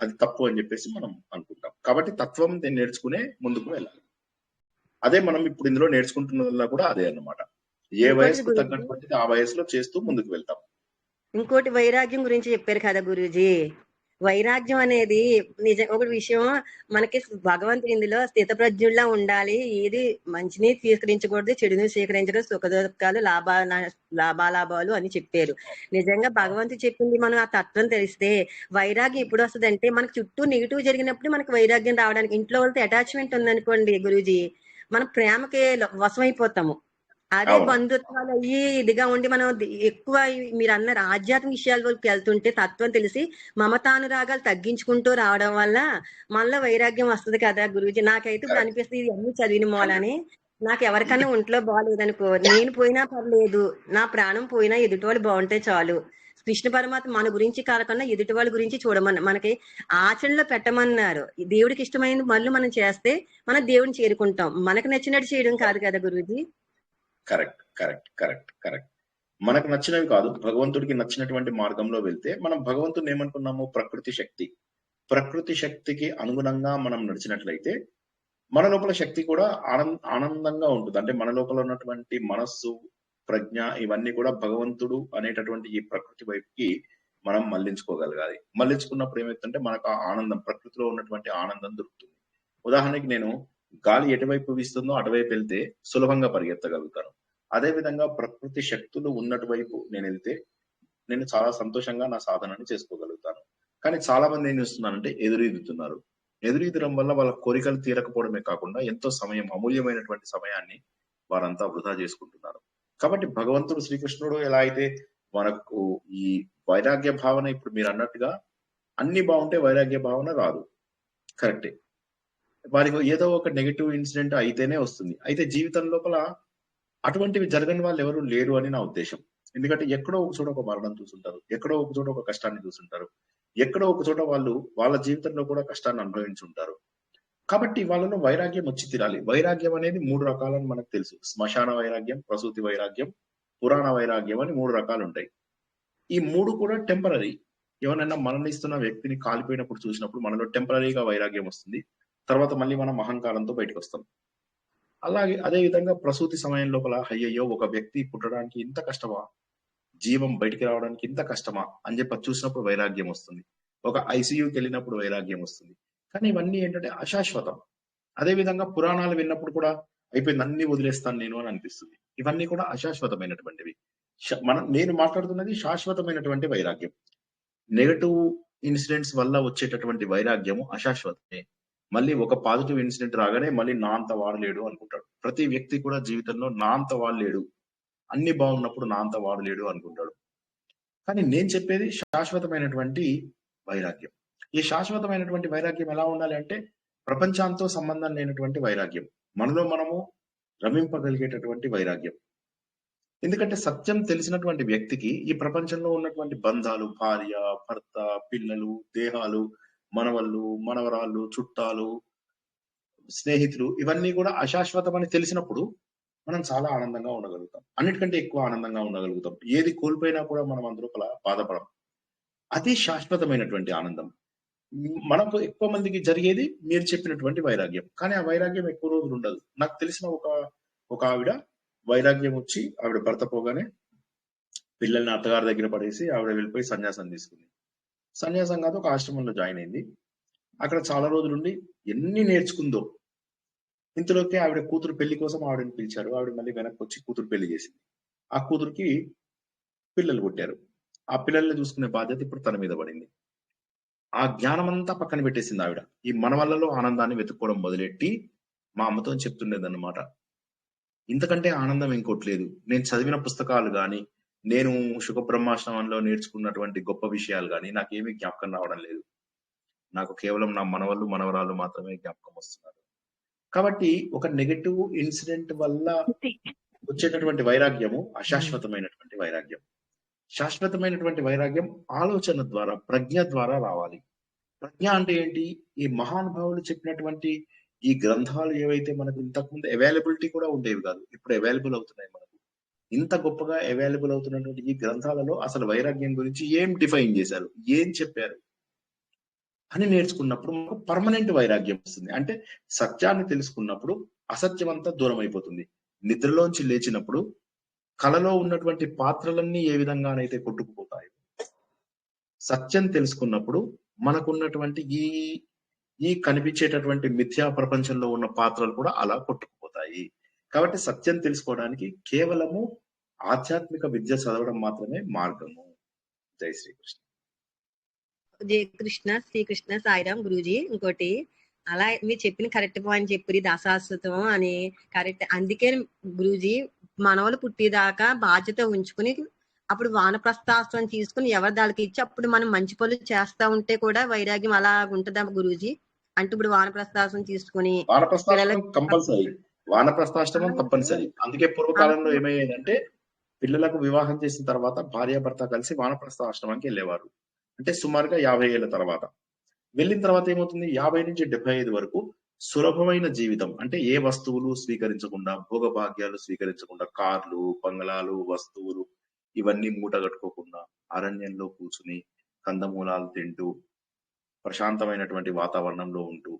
అది తప్పు అని చెప్పేసి మనం అనుకుంటాం. కాబట్టి తత్వం నేర్చుకునే ముందుకు వెళ్ళాలి. అదే మనం ఇప్పుడు ఇందులో నేర్చుకుంటున్నదల్లా కూడా అదే అన్నమాట. ఏ వయసుకు తగ్గటువంటిది ఆ వయసులో చేస్తూ ముందుకు వెళ్తాం. ఇంకోటి వైరాగ్యం గురించి చెప్పారు కదా గురూజీ. వైరాగ్యం అనేది నిజం ఒక విషయం. మనకి భగవంతుడు ఇందులో స్థితప్రజ్ఞుల్లా ఉండాలి. ఏది మంచిని స్వీకరించకూడదు, చెడుని స్వీకరించకూడదు, సుఖ దుఃఖాలు, లాభాలాభాలు అని చెప్పారు. నిజంగా భగవంతుడు చెప్పింది మనం ఆ తత్వం తెలిస్తే వైరాగ్యం ఎప్పుడు వస్తుంది అంటే మనకు చుట్టూ నెగిటివ్ జరిగినప్పుడు మనకి వైరాగ్యం రావడానికి. ఇంట్లో వాళ్ళతో అటాచ్మెంట్ ఉందనుకోండి గురూజీ, మనం ప్రేమకి వశమైపోతాము. అదే బంధుత్వాలు అయ్యి ఇదిగా ఉండి మనం ఎక్కువ మీరు అన్నారు ఆధ్యాత్మిక విషయాల వరకు వెళ్తుంటే తత్వం తెలిసి మమతానురాగాలు తగ్గించుకుంటూ రావడం వల్ల మళ్ళీ వైరాగ్యం వస్తుంది కదా గురూజీ. నాకైతే ఇప్పుడు అనిపిస్తుంది ఇది అన్ని చదివిన మూలని. నాకు ఎవరికన్నా ఒంట్లో బాగాలేదనుకో, నేను పోయినా పర్లేదు, నా ప్రాణం పోయినా ఎదుటి వాళ్ళు బాగుంటే చాలు, కృష్ణ పరమాత్మ మన గురించి కాకుండా ఎదుటి వాళ్ళ గురించి చూడమన్న మనకి ఆచరణలో పెట్టమన్నారు. దేవుడికి ఇష్టమైనది మళ్ళీ మనం చేస్తే మనం దేవుడిని చేరుకుంటాం. మనకు నచ్చినట్టు చేయడం కాదు కదా Guruji. Correct correct correct correct. మనకు నచ్చినవి కాదు, భగవంతుడికి నచ్చినటువంటి మార్గంలో వెళ్తే మనం భగవంతుని ఏమనుకున్నాము? ప్రకృతి శక్తి. ప్రకృతి శక్తికి అనుగుణంగా మనం నడిచినట్లయితే మన లోపల శక్తి కూడా ఆనందంగా ఉంటుంది. అంటే మన లోపల ఉన్నటువంటి మనస్సు, ప్రజ్ఞ ఇవన్నీ కూడా భగవంతుడు అనేటటువంటి ఈ ప్రకృతి వైపుకి మనం మళ్లించుకోగలగాలి. మళ్లించుకున్నప్పుడు ఏమవుతుందంటే మనకు ఆ ఆనందం, ప్రకృతిలో ఉన్నటువంటి ఆనందం దొరుకుతుంది. ఉదాహరణకి నేను గాలి ఎటువైపు వీస్తుందో అటువైపు వెళ్తే సులభంగా పరిగెత్తగలుగుతాను. అదే విధంగా ప్రకృతి శక్తులు ఉన్నటు వైపు నేను వెళ్తే నేను చాలా సంతోషంగా నా సాధనని చేసుకోగలుగుతాను. కానీ చాలా మంది ఏం చేస్తున్నారంటే ఎదురీదుతున్నారు. ఎదురీదడం వల్ల వాళ్ళ కోరికలు తీరకపోవడమే కాకుండా ఎంతో సమయం, అమూల్యమైనటువంటి సమయాన్ని వారంతా వృధా చేసుకుంటున్నారు. కాబట్టి భగవంతుడు శ్రీకృష్ణుడు ఎలా అయితే మనకు ఈ వైరాగ్య భావన, ఇప్పుడు మీరు అన్నట్టుగా అన్ని బాగుంటే వైరాగ్య భావన రాదు, కరెక్టే. వారికి ఏదో ఒక నెగటివ్ ఇన్సిడెంట్ అయితేనే వస్తుంది. అయితే జీవితం లోపల అటువంటివి జరగని వాళ్ళు ఎవరు లేరు అని నా ఉద్దేశం. ఎందుకంటే ఎక్కడో ఒక చోట ఒక మరణం చూసుంటారు, ఎక్కడో ఒక చోట ఒక కష్టాన్ని చూసుంటారు, ఎక్కడో ఒక చోట వాళ్ళు వాళ్ళ జీవితంలో కూడా కష్టాన్ని అనుభవించుంటారు. కాబట్టి వాళ్ళలో వైరాగ్యం వచ్చి తీరాలి. వైరాగ్యం అనేది 3 రకాలని మనకు తెలుసు. శ్మశాన వైరాగ్యం, ప్రసూతి వైరాగ్యం, పురాణ వైరాగ్యం అని 3 రకాలు ఉంటాయి. ఈ 3 కూడా టెంపరరీ. ఎవరైనా మరణిస్తున్న వ్యక్తిని కాలిపోయినప్పుడు చూసినప్పుడు మనలో టెంపరరీగా వైరాగ్యం వస్తుంది. తర్వాత మళ్ళీ మనం అహంకారంతో బయటకు వస్తాం. అలాగే అదే విధంగా ప్రసూతి సమయం లోపల అయ్యయ్యో ఒక వ్యక్తి పుట్టడానికి ఇంత కష్టమా, జీవం బయటికి రావడానికి ఇంత కష్టమా అని చెప్పి చూసినప్పుడు వైరాగ్యం వస్తుంది. ఒక ఐసీయూకి వెళ్ళినప్పుడు వైరాగ్యం వస్తుంది. కానీ ఇవన్నీ ఏంటంటే అశాశ్వతం. అదే విధంగా పురాణాలు విన్నప్పుడు కూడా అయిపోయింది, అన్ని వదిలేస్తాను నేను అని అనిపిస్తుంది. ఇవన్నీ కూడా అశాశ్వతమైనటువంటివి. నేను మాట్లాడుతున్నది శాశ్వతమైనటువంటి వైరాగ్యం. నెగటివ్ ఇన్సిడెంట్స్ వల్ల వచ్చేటటువంటి వైరాగ్యము అశాశ్వతమే. మళ్ళీ ఒక పాజిటివ్ ఇన్సిడెంట్ రాగానే మళ్ళీ నా అంత వాడు లేడు అనుకుంటాడు. ప్రతి వ్యక్తి కూడా జీవితంలో నా అంత వాడు లేడు, అన్ని బాగున్నప్పుడు నా అంత వాడు లేడు అనుకుంటాడు. కానీ నేను చెప్పేది శాశ్వతమైనటువంటి వైరాగ్యం. ఈ శాశ్వతమైనటువంటి వైరాగ్యం ఎలా ఉండాలి అంటే ప్రపంచంతో సంబంధం లేనటువంటి వైరాగ్యం, మనలో మనము రమింపగలిగేటటువంటి వైరాగ్యం. ఎందుకంటే సత్యం తెలిసినటువంటి వ్యక్తికి ఈ ప్రపంచంలో ఉన్నటువంటి బంధాలు, భార్య, భర్త, పిల్లలు, దేహాలు, మనవళ్ళు, మనవరాళ్ళు, చుట్టాలు, స్నేహితులు ఇవన్నీ కూడా అశాశ్వతమని తెలిసినప్పుడు మనం చాలా ఆనందంగా ఉండగలుగుతాం. అన్నిటికంటే ఎక్కువ ఆనందంగా ఉండగలుగుతాం. ఏది కోల్పోయినా కూడా మనం అందులోపల బాధపడం. అది శాశ్వతమైనటువంటి ఆనందం. మనకు ఎక్కువ మందికి జరిగేది మీరు చెప్పినటువంటి వైరాగ్యం. కానీ ఆ వైరాగ్యం ఎక్కువ రోజులు ఉండదు. నాకు తెలిసిన ఒక ఆవిడ వైరాగ్యం వచ్చి ఆవిడ భర్త పోగానే పిల్లల్ని అత్తగారి దగ్గర పడేసి ఆవిడ వెళ్ళిపోయి సన్యాసం తీసుకుంది. సన్యాసం కాదు, ఒక ఆశ్రమంలో జాయిన్ అయింది. అక్కడ చాలా రోజులుండి ఎన్ని నేర్చుకుందో. ఇంతలోకి ఆవిడ కూతురు పెళ్లి కోసం ఆవిడని పిలిచారు. ఆవిడ మళ్ళీ వెనక్కి వచ్చి కూతురు పెళ్లి చేసింది. ఆ కూతురికి పిల్లలు పుట్టారు. ఆ పిల్లల్ని చూసుకునే బాధ్యత ఇప్పుడు తన మీద పడింది. ఆ జ్ఞానం అంతా పక్కన పెట్టేసింది ఆవిడ. ఈ మనవళ్ళలో ఆనందాన్ని వెతుక్కోవడం మొదలెట్టి మా అమ్మతో చెప్తుండేదన్నమాట, ఇంతకంటే ఆనందం ఇంకోట్లేదు. నేను చదివిన పుస్తకాలు గాని, నేను సుఖబ్రహ్మాశ్రమంలో నేర్చుకున్నటువంటి గొప్ప విషయాలు గాని నాకేమీ జ్ఞాపకం రావడం లేదు. నాకు కేవలం నా మనవళ్ళు, మనవరాలు మాత్రమే జ్ఞాపకం వస్తున్నారు. కాబట్టి ఒక నెగటివ్ ఇన్సిడెంట్ వల్ల వచ్చేటటువంటి వైరాగ్యము అశాశ్వతమైనటువంటి వైరాగ్యం. శాశ్వతమైనటువంటి వైరాగ్యం ఆలోచన ద్వారా, ప్రజ్ఞ ద్వారా రావాలి. ప్రజ్ఞ అంటే ఏంటి? ఈ మహానుభావులు చెప్పినటువంటి ఈ గ్రంథాలు ఏవైతే మనకు ఇంతకుముందు అవైలబిలిటీ కూడా ఉండేవి కాదు, ఇప్పుడు అవైలబుల్ అవుతున్నాయి మనకు. ఇంత గొప్పగా అవైలబుల్ అవుతున్నటువంటి ఈ గ్రంథాలలో అసలు వైరాగ్యం గురించి ఏం డిఫైన్ చేశారు, ఏం చెప్పారు అని నేర్చుకున్నప్పుడు మనకు పర్మనెంట్ వైరాగ్యం వస్తుంది. అంటే సత్యాన్ని తెలుసుకున్నప్పుడు అసత్యం అంతా దూరం అయిపోతుంది. నిద్రలోంచి లేచినప్పుడు కలలో ఉన్నటువంటి పాత్రలన్నీ ఏ విధంగానైతే కొట్టుకుపోతాయి, సత్యం తెలుసుకున్నప్పుడు మనకున్నటువంటి ఈ కనిపించేటటువంటి మిథ్యా ప్రపంచంలో ఉన్న పాత్రలు కూడా అలా కొట్టుకుపోతాయి. కాబట్టి సత్యం తెలుసుకోవడానికి కేవలము ఆధ్యాత్మిక విద్య చదవడం మాత్రమే మార్గము. జై శ్రీకృష్ణ. జై కృష్ణ, శ్రీకృష్ణ, సాయిరామ్. గురూజీ ఇంకోటి, అలా మీరు చెప్పిన కరెక్ట్ పాయింట్ చెప్పి దాసాశ్వతం అని కరెక్ట్. అందుకే గురూజీ మనవలు పుట్టేదాకా బాధ్యత ఉంచుకుని అప్పుడు వానప్రస్థాశ్రమం తీసుకుని ఎవరి దానికి ఇచ్చి అప్పుడు మనం మంచి పనులు చేస్తా ఉంటే కూడా వైరాగ్యం అలా ఉంటుందా గురూజీ? అంటే ఇప్పుడు వానప్రస్థాశ్రమం తీసుకుని వానప్రస్థాశ్రమం కంపల్సరీ, వానప్రస్థాశ్రమం తప్పనిసరి. అందుకే పూర్వకాలంలో ఏమయ్యేదంటే పిల్లలకు వివాహం చేసిన తర్వాత భార్యాభర్త కలిసి వానప్రస్థ ఆశ్రమానికి వెళ్ళేవారు. అంటే సుమారుగా 50 ఏళ్ల తర్వాత. వెళ్ళిన తర్వాత ఏమవుతుంది, 50 నుంచి 75 వరకు సులభమైన జీవితం. అంటే ఏ వస్తువులు స్వీకరించకుండా, భోగభాగ్యాలు స్వీకరించకుండా, కార్లు, బంగళాలు, వస్తువులు ఇవన్నీ మూట కట్టుకోకుండా అరణ్యంలో కూర్చుని కందమూలాలు తింటూ ప్రశాంతమైనటువంటి వాతావరణంలో ఉంటూ,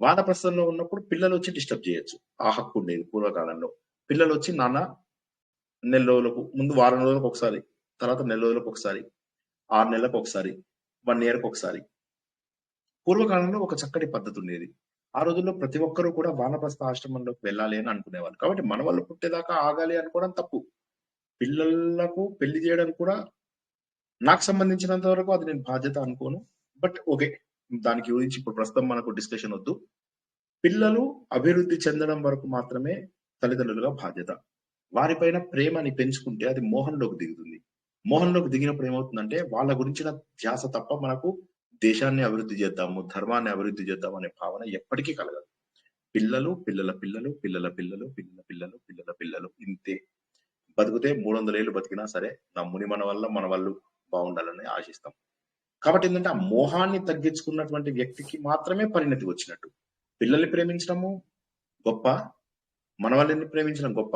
వానప్రస్థంలో ఉన్నప్పుడు పిల్లలు వచ్చి డిస్టర్బ్ చేయొచ్చు. ఆ హక్కు ఉండేది పూర్వకాలంలో. పిల్లలు వచ్చి నాన్న నెల రోజులకు ముందు, వారం రోజులకు ఒకసారి, తర్వాత నెల రోజులకు ఒకసారి, 6 నెలలకు ఒకసారి, 1 ఇయర్కి ఒకసారి. పూర్వకాలంలో ఒక చక్కటి పద్ధతి ఉండేది. ఆ రోజుల్లో ప్రతి ఒక్కరూ కూడా వానప్రస్థ ఆశ్రమంలోకి వెళ్ళాలి అని అనుకునేవాళ్ళు. కాబట్టి మన వాళ్ళు పుట్టేదాకా ఆగాలి అనుకోవడం తప్పు. పిల్లలకు పెళ్లి చేయడం కూడా నాకు సంబంధించినంత వరకు అది నేను బాధ్యత అనుకోను. బట్ ఓకే, దానికి గురించి ఇప్పుడు ప్రస్తుతం మనకు డిస్కషన్ వద్దు. పిల్లలు అభివృద్ధి చెందడం వరకు మాత్రమే తల్లిదండ్రులుగా బాధ్యత. వారిపైన ప్రేమని పెంచుకుంటే అది మోహంలోకి దిగుతుంది. మోహంలోకి దిగినప్పుడు ఏమవుతుందంటే వాళ్ళ గురించిన ధ్యాస తప్ప మనకు దేశాన్ని అభివృద్ధి చేద్దాము, ధర్మాన్ని అభివృద్ధి చేద్దాం అనే భావన ఎప్పటికీ కలగదు. పిల్లలు, పిల్లల పిల్లలు, పిల్లల పిల్లలు, పిల్లల పిల్లలు, పిల్లల పిల్లలు, ఇంతే. బతికితే 300 ఏళ్ళు బతికినా సరే నా ముని మన వల్ల మన వాళ్ళు బాగుండాలని ఆశిస్తాం. కాబట్టి ఏంటంటే ఆ మోహాన్ని తగ్గించుకున్నటువంటి వ్యక్తికి మాత్రమే పరిణతి వచ్చినట్టు. పిల్లల్ని ప్రేమించడము గొప్ప, మన వాళ్ళని ప్రేమించడం గొప్ప,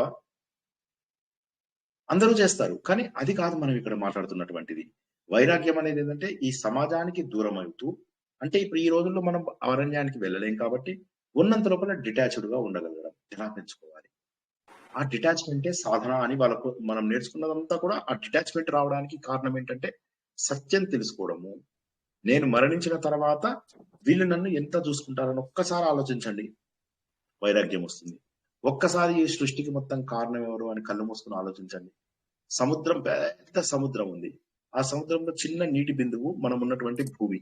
అందరూ చేస్తారు. కానీ అది కాదు మనం ఇక్కడ మాట్లాడుతున్నటువంటిది. వైరాగ్యం అనేది ఏంటంటే ఈ సమాజానికి దూరం అవుతూ, అంటే ఇప్పుడు ఈ రోజుల్లో మనం అరణ్యానికి వెళ్ళలేం కాబట్టి ఉన్నంత లోపల డిటాచ్డ్ గా ఉండగలగడం ఎలా పెంచుకోవాలి. ఆ డిటాచ్మెంటే సాధన అని వాళ్ళకు మనం నేర్చుకున్నదంతా కూడా ఆ డిటాచ్మెంట్ రావడానికి కారణం ఏంటంటే సత్యం తెలుసుకోవడము. నేను మరణించిన తర్వాత వీళ్ళు నన్ను ఎంత చూసుకుంటారని ఒక్కసారి ఆలోచించండి, వైరాగ్యం వస్తుంది. ఒక్కసారి ఈ సృష్టికి మొత్తం కారణం ఎవరు అని కళ్ళు మూసుకుని ఆలోచించండి. సముద్రం, పెద్ద సముద్రం ఉంది. ఆ సముద్రంలో చిన్న నీటి బిందువు మనం ఉన్నటువంటి భూమి.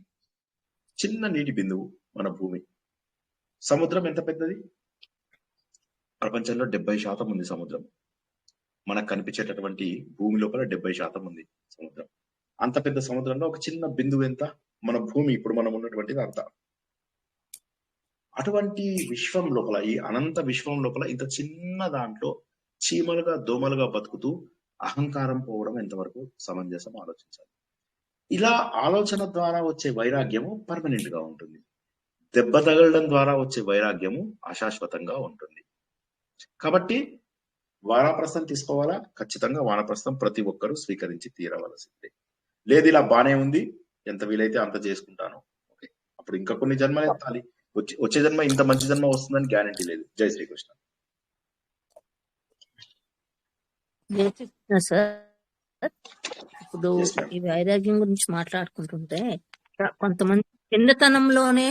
చిన్న నీటి బిందువు మన భూమి. సముద్రం ఎంత పెద్దది? ప్రపంచంలో 70% ఉంది సముద్రం. మనకు కనిపించేటటువంటి భూమి లోపల 70% ఉంది సముద్రం. అంత పెద్ద సముద్రంలో ఒక చిన్న బిందువు ఎంత? మన భూమి, ఇప్పుడు మనం ఉన్నటువంటిది అంత. అటువంటి విశ్వం లోపల, ఈ అనంత విశ్వం లోపల ఇంత చిన్న దాంట్లో చీమలుగా దోమలుగా బతుకుతూ అహంకారం పోవడం ఎంతవరకు సమంజసం ఆలోచించాలి. ఇలా ఆలోచన ద్వారా వచ్చే వైరాగ్యము పర్మనెంట్ గా ఉంటుంది. దెబ్బ తగలడం ద్వారా వచ్చే వైరాగ్యము అశాశ్వతంగా ఉంటుంది. కాబట్టి వానప్రస్థం తీసుకోవాలా? ఖచ్చితంగా వానప్రస్థం ప్రతి ఒక్కరూ స్వీకరించి తీరవలసిందే. లేదు ఇలా బానే ఉంది, ఎంత వీలైతే అంత చేసుకుంటాను, ఓకే, అప్పుడు ఇంకా కొన్ని జన్మలు ఎత్తాలి. వచ్చే జన్మ ఇంత మంచి జన్మ వస్తుందని గ్యారంటీ లేదు. జై శ్రీకృష్ణ. సార్, ఇప్పుడు ఈ వైరాగ్యం గురించి మాట్లాడుకుంటుంటే కొంతమంది చిన్నతనంలోనే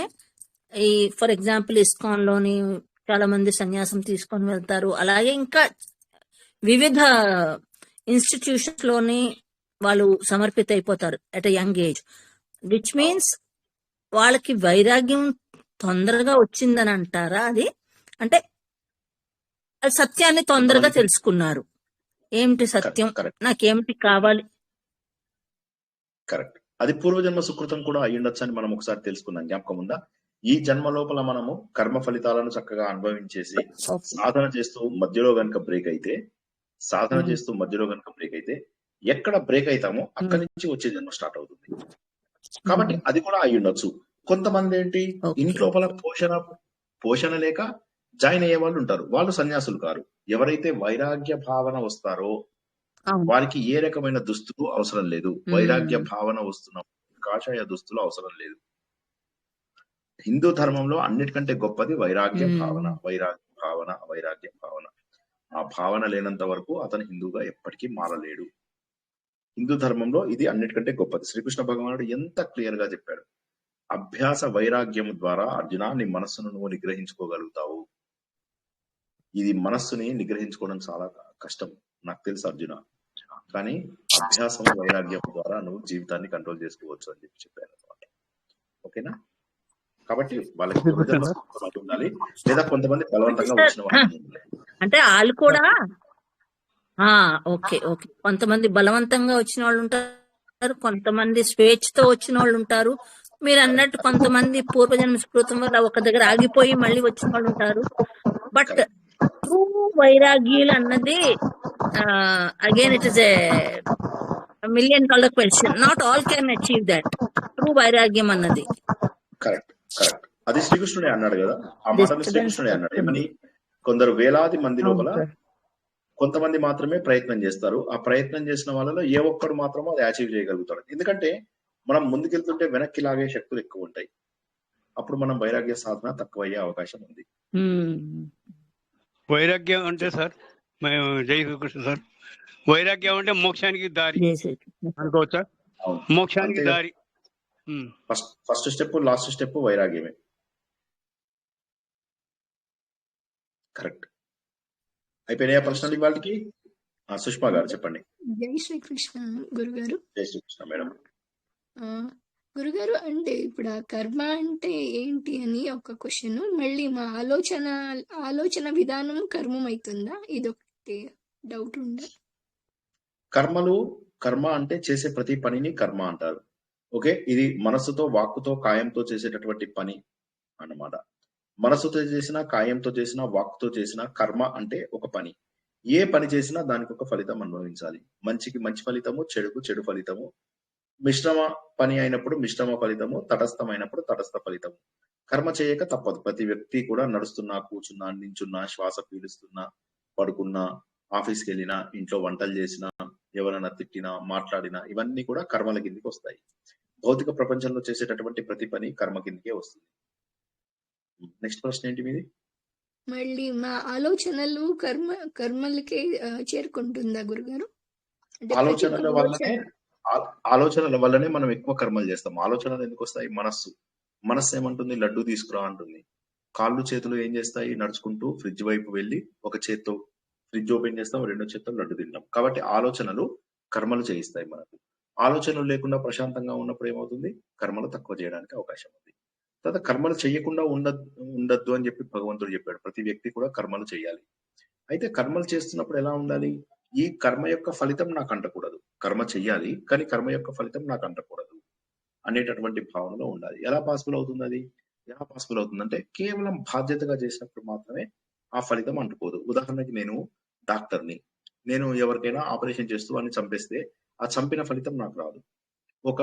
ఈ ఫర్ ఎగ్జాంపుల్ ఇస్కాన్ లోని చాలా మంది సన్యాసం తీసుకొని వెళ్తారు. అలాగే ఇంకా వివిధ ఇన్స్టిట్యూషన్స్ లోని వాళ్ళు సమర్పిత అయిపోతారు at young age, which means వాళ్ళకి వైరాగ్యం తొందరగా వచ్చిందని అంటారా? అది అంటే సత్యాన్ని తొందరగా తెలుసుకున్నారు. ఏమిటి సత్యం, నాకేమిటి కావాలి? కరెక్ట్. అది పూర్వజన్మ సుకృతం కూడా అయ్యుండొచ్చు అని మనం ఒకసారి తెలుసుకున్నాం. జ్ఞాపకం ఉందా? ఈ జన్మ లోపల మనము కర్మ ఫలితాలను చక్కగా అనుభవించేసి సాధన చేస్తూ మధ్యలో గనుక బ్రేక్ అయితే, ఎక్కడ బ్రేక్ అవుతామో అక్కడి నుంచి వచ్చే జన్మ స్టార్ట్ అవుతుంది. కాబట్టి అది కూడా అయ్యుండొచ్చు. కొంతమంది ఏంటి, ఇంట్లోపల పోషణ లేక జాయిన్ అయ్యే వాళ్ళు ఉంటారు. వాళ్ళు సన్యాసులు కారు. ఎవరైతే వైరాగ్య భావన వస్తారో వారికి ఏ రకమైన దుస్తులు అవసరం లేదు. వైరాగ్య భావన వస్తున్న కాషాయ దుస్తులు అవసరం లేదు. హిందూ ధర్మంలో అన్నిటికంటే గొప్పది వైరాగ్య భావన. వైరాగ్య భావన. ఆ భావన లేనంత వరకు అతను హిందూగా ఎప్పటికీ మారలేడు. హిందూ ధర్మంలో ఇది అన్నిటికంటే గొప్పది. శ్రీకృష్ణ భగవానుడు ఎంత క్లియర్ గా చెప్పాడు. అభ్యాస వైరాగ్యం ద్వారా అర్జున నీ మనస్సును నువ్వు నిగ్రహించుకోగలుగుతావు. ఇది మనస్సుని నిగ్రహించుకోవడం చాలా కష్టం, నాకు తెలుసు అర్జున. కానీ అభ్యాసం వైరాగ్యం ద్వారా నువ్వు జీవితాన్ని కంట్రోల్ చేసుకోవచ్చు అని చెప్పాను అనమాట. ఓకేనా? కాబట్టి వాళ్ళకి ఉండాలి, లేదా కొంతమంది బలవంతంగా వచ్చిన వాళ్ళు అంటే వాళ్ళు కూడా ఓకే ఓకే కొంతమంది బలవంతంగా వచ్చిన వాళ్ళు ఉంటారు, కొంతమంది స్వేచ్ఛతో వచ్చిన వాళ్ళు ఉంటారు. మీరు అన్నట్టు కొంతమంది పూర్వజన్మ స్ఫృతం వల్ల ఒక దగ్గర ఆగిపోయి మళ్ళీ వచ్చిన వాళ్ళు ఉంటారు. బట్ ట్రూ వైరాగ్యులు అన్నది again it is a $1,000,000 question. Not all can achieve that. True vairagyam అన్నది. Correct correct. అది శ్రీకృష్ణుడే అన్నాడు కదా, ఆ మాటలు Disturbance శ్రీకృష్ణుడే అన్నాడు. వస్తుంది. ఏమని? కొందరు వేలాది మంది అవును లోపల సార్. కొంతమంది మాత్రమే ప్రయత్నం చేస్తారు. ఆ ప్రయత్నం చేసిన వాళ్ళలో ఏ ఒక్కడు మాత్రమో అది అచీవ్ చేయగలుగుతాడు. ఎందుకంటే మనం ముందుకెళ్తుంటే వెనక్కి లాగే శక్తులు ఎక్కువ ఉంటాయి. అప్పుడు మనం వైరాగ్య సాధన తక్కువ అయ్యే అవకాశం ఉంది. వైరాగ్యం అంటే సార్, మేము జై శ్రీకృష్ణ సార్, వైరాగ్యం అంటే మోక్షానికి దారి జై శ్రీకృష్ణ. అనుకోవచ్చా? అవును, మోక్షానికి అంతే. దారి. ఫస్ట్ స్టెప్ లాస్ట్ స్టెప్ వైరాగ్యమే. కరెక్ట్. అయిపోయినాయా ప్రశ్నలు ఇవాళకి? సుష్మా గారు చెప్పండి. జై శ్రీకృష్ణ గురుగారు. జై శ్రీకృష్ణ మేడం. ఆ, గురుగారు, అంటే ఇప్పుడు ఆ కర్మ అంటే ఏంటి అని ఒక క్వశ్చన్, మళ్ళీ మా ఆలోచన విధానం కర్మం అవుతుందా? ఇదొకటి డౌట్ ఉందా? కర్మ అంటే చేసే ప్రతి పనిని కర్మ అంటారు. ఓకే, ఇది మనస్సుతో, వాక్కుతో, కాయంతో చేసేటటువంటి పని అన్నమాట. మనస్సుతో చేసినా, కాయంతో చేసినా, వాక్కుతో చేసినా కర్మ అంటే ఒక పని. ఏ పని చేసినా దానికి ఒక ఫలితం అనుభవించాలి. మంచికి మంచి ఫలితము, చెడుకు చెడు ఫలితము. మిశ్రమ పని అయినప్పుడు మిశ్రమ ఫలితము, తటస్థమైనప్పుడు తటస్థ ఫలితము. కర్మ చేయక తప్పదు. ప్రతి వ్యక్తి కూడా నడుస్తున్నా, కూర్చున్నా, నించున్నా, శ్వాస పీలుస్తున్నా, పడుకున్నా, ఆఫీస్కి వెళ్ళినా, ఇంట్లో వంటలు చేసినా, ఎవరైనా తిట్టినా, మాట్లాడినా, ఇవన్నీ కూడా కర్మల కిందికి వస్తాయి. భౌతిక ప్రపంచంలో చేసేటటువంటి ప్రతి పని కర్మ కిందకే వస్తుంది. నెక్స్ట్ ప్రశ్న ఏంటి మీది? మళ్ళీ మా ఆలోచనలు కర్మలకే చేరుకుంటుందా గురుగారు? అంటే ఆలోచనల వల్లనే మనం ఎక్కువ కర్మలు చేస్తాం. ఆలోచనలు ఎందుకు వస్తాయి? మనస్సు ఏమంటుంది? లడ్డు తీసుకురా అంటుంది. కాళ్ళు చేతులు ఏం చేస్తాయి? నడుచుకుంటూ ఫ్రిడ్జ్ వైపు వెళ్ళి ఒక చేత్తో ఫ్రిడ్జ్ ఓపెన్ చేస్తాం, రెండో చేత్తో లడ్డు తింటాం. కాబట్టి ఆలోచనలు కర్మలు చేయిస్తాయి మనకు. ఆలోచనలు లేకుండా ప్రశాంతంగా ఉన్నప్పుడు ఏమవుతుంది? కర్మలు తక్కువ చేయడానికి అవకాశం ఉంది. తర్వాత కర్మలు చేయకుండా ఉండద్దు అని చెప్పి భగవంతుడు చెప్పాడు. ప్రతి వ్యక్తి కూడా కర్మలు చేయాలి. అయితే కర్మలు చేస్తున్నప్పుడు ఎలా ఉండాలి? ఈ కర్మ యొక్క ఫలితం నాకు అంటకూడదు. కర్మ చెయ్యాలి, కానీ కర్మ యొక్క ఫలితం నాకు అంటకూడదు అనేటటువంటి భావనలో ఉండాలి. ఎలా పాసిబుల్ అవుతుందంటే కేవలం బాధ్యతగా చేసినప్పుడు మాత్రమే ఆ ఫలితం అంటుకోదు. ఉదాహరణకి నేను డాక్టర్ని, నేను ఎవరికైనా ఆపరేషన్ చేస్తూ వాడిని చంపేస్తే ఆ చంపిన ఫలితం నాకు రాదు. ఒక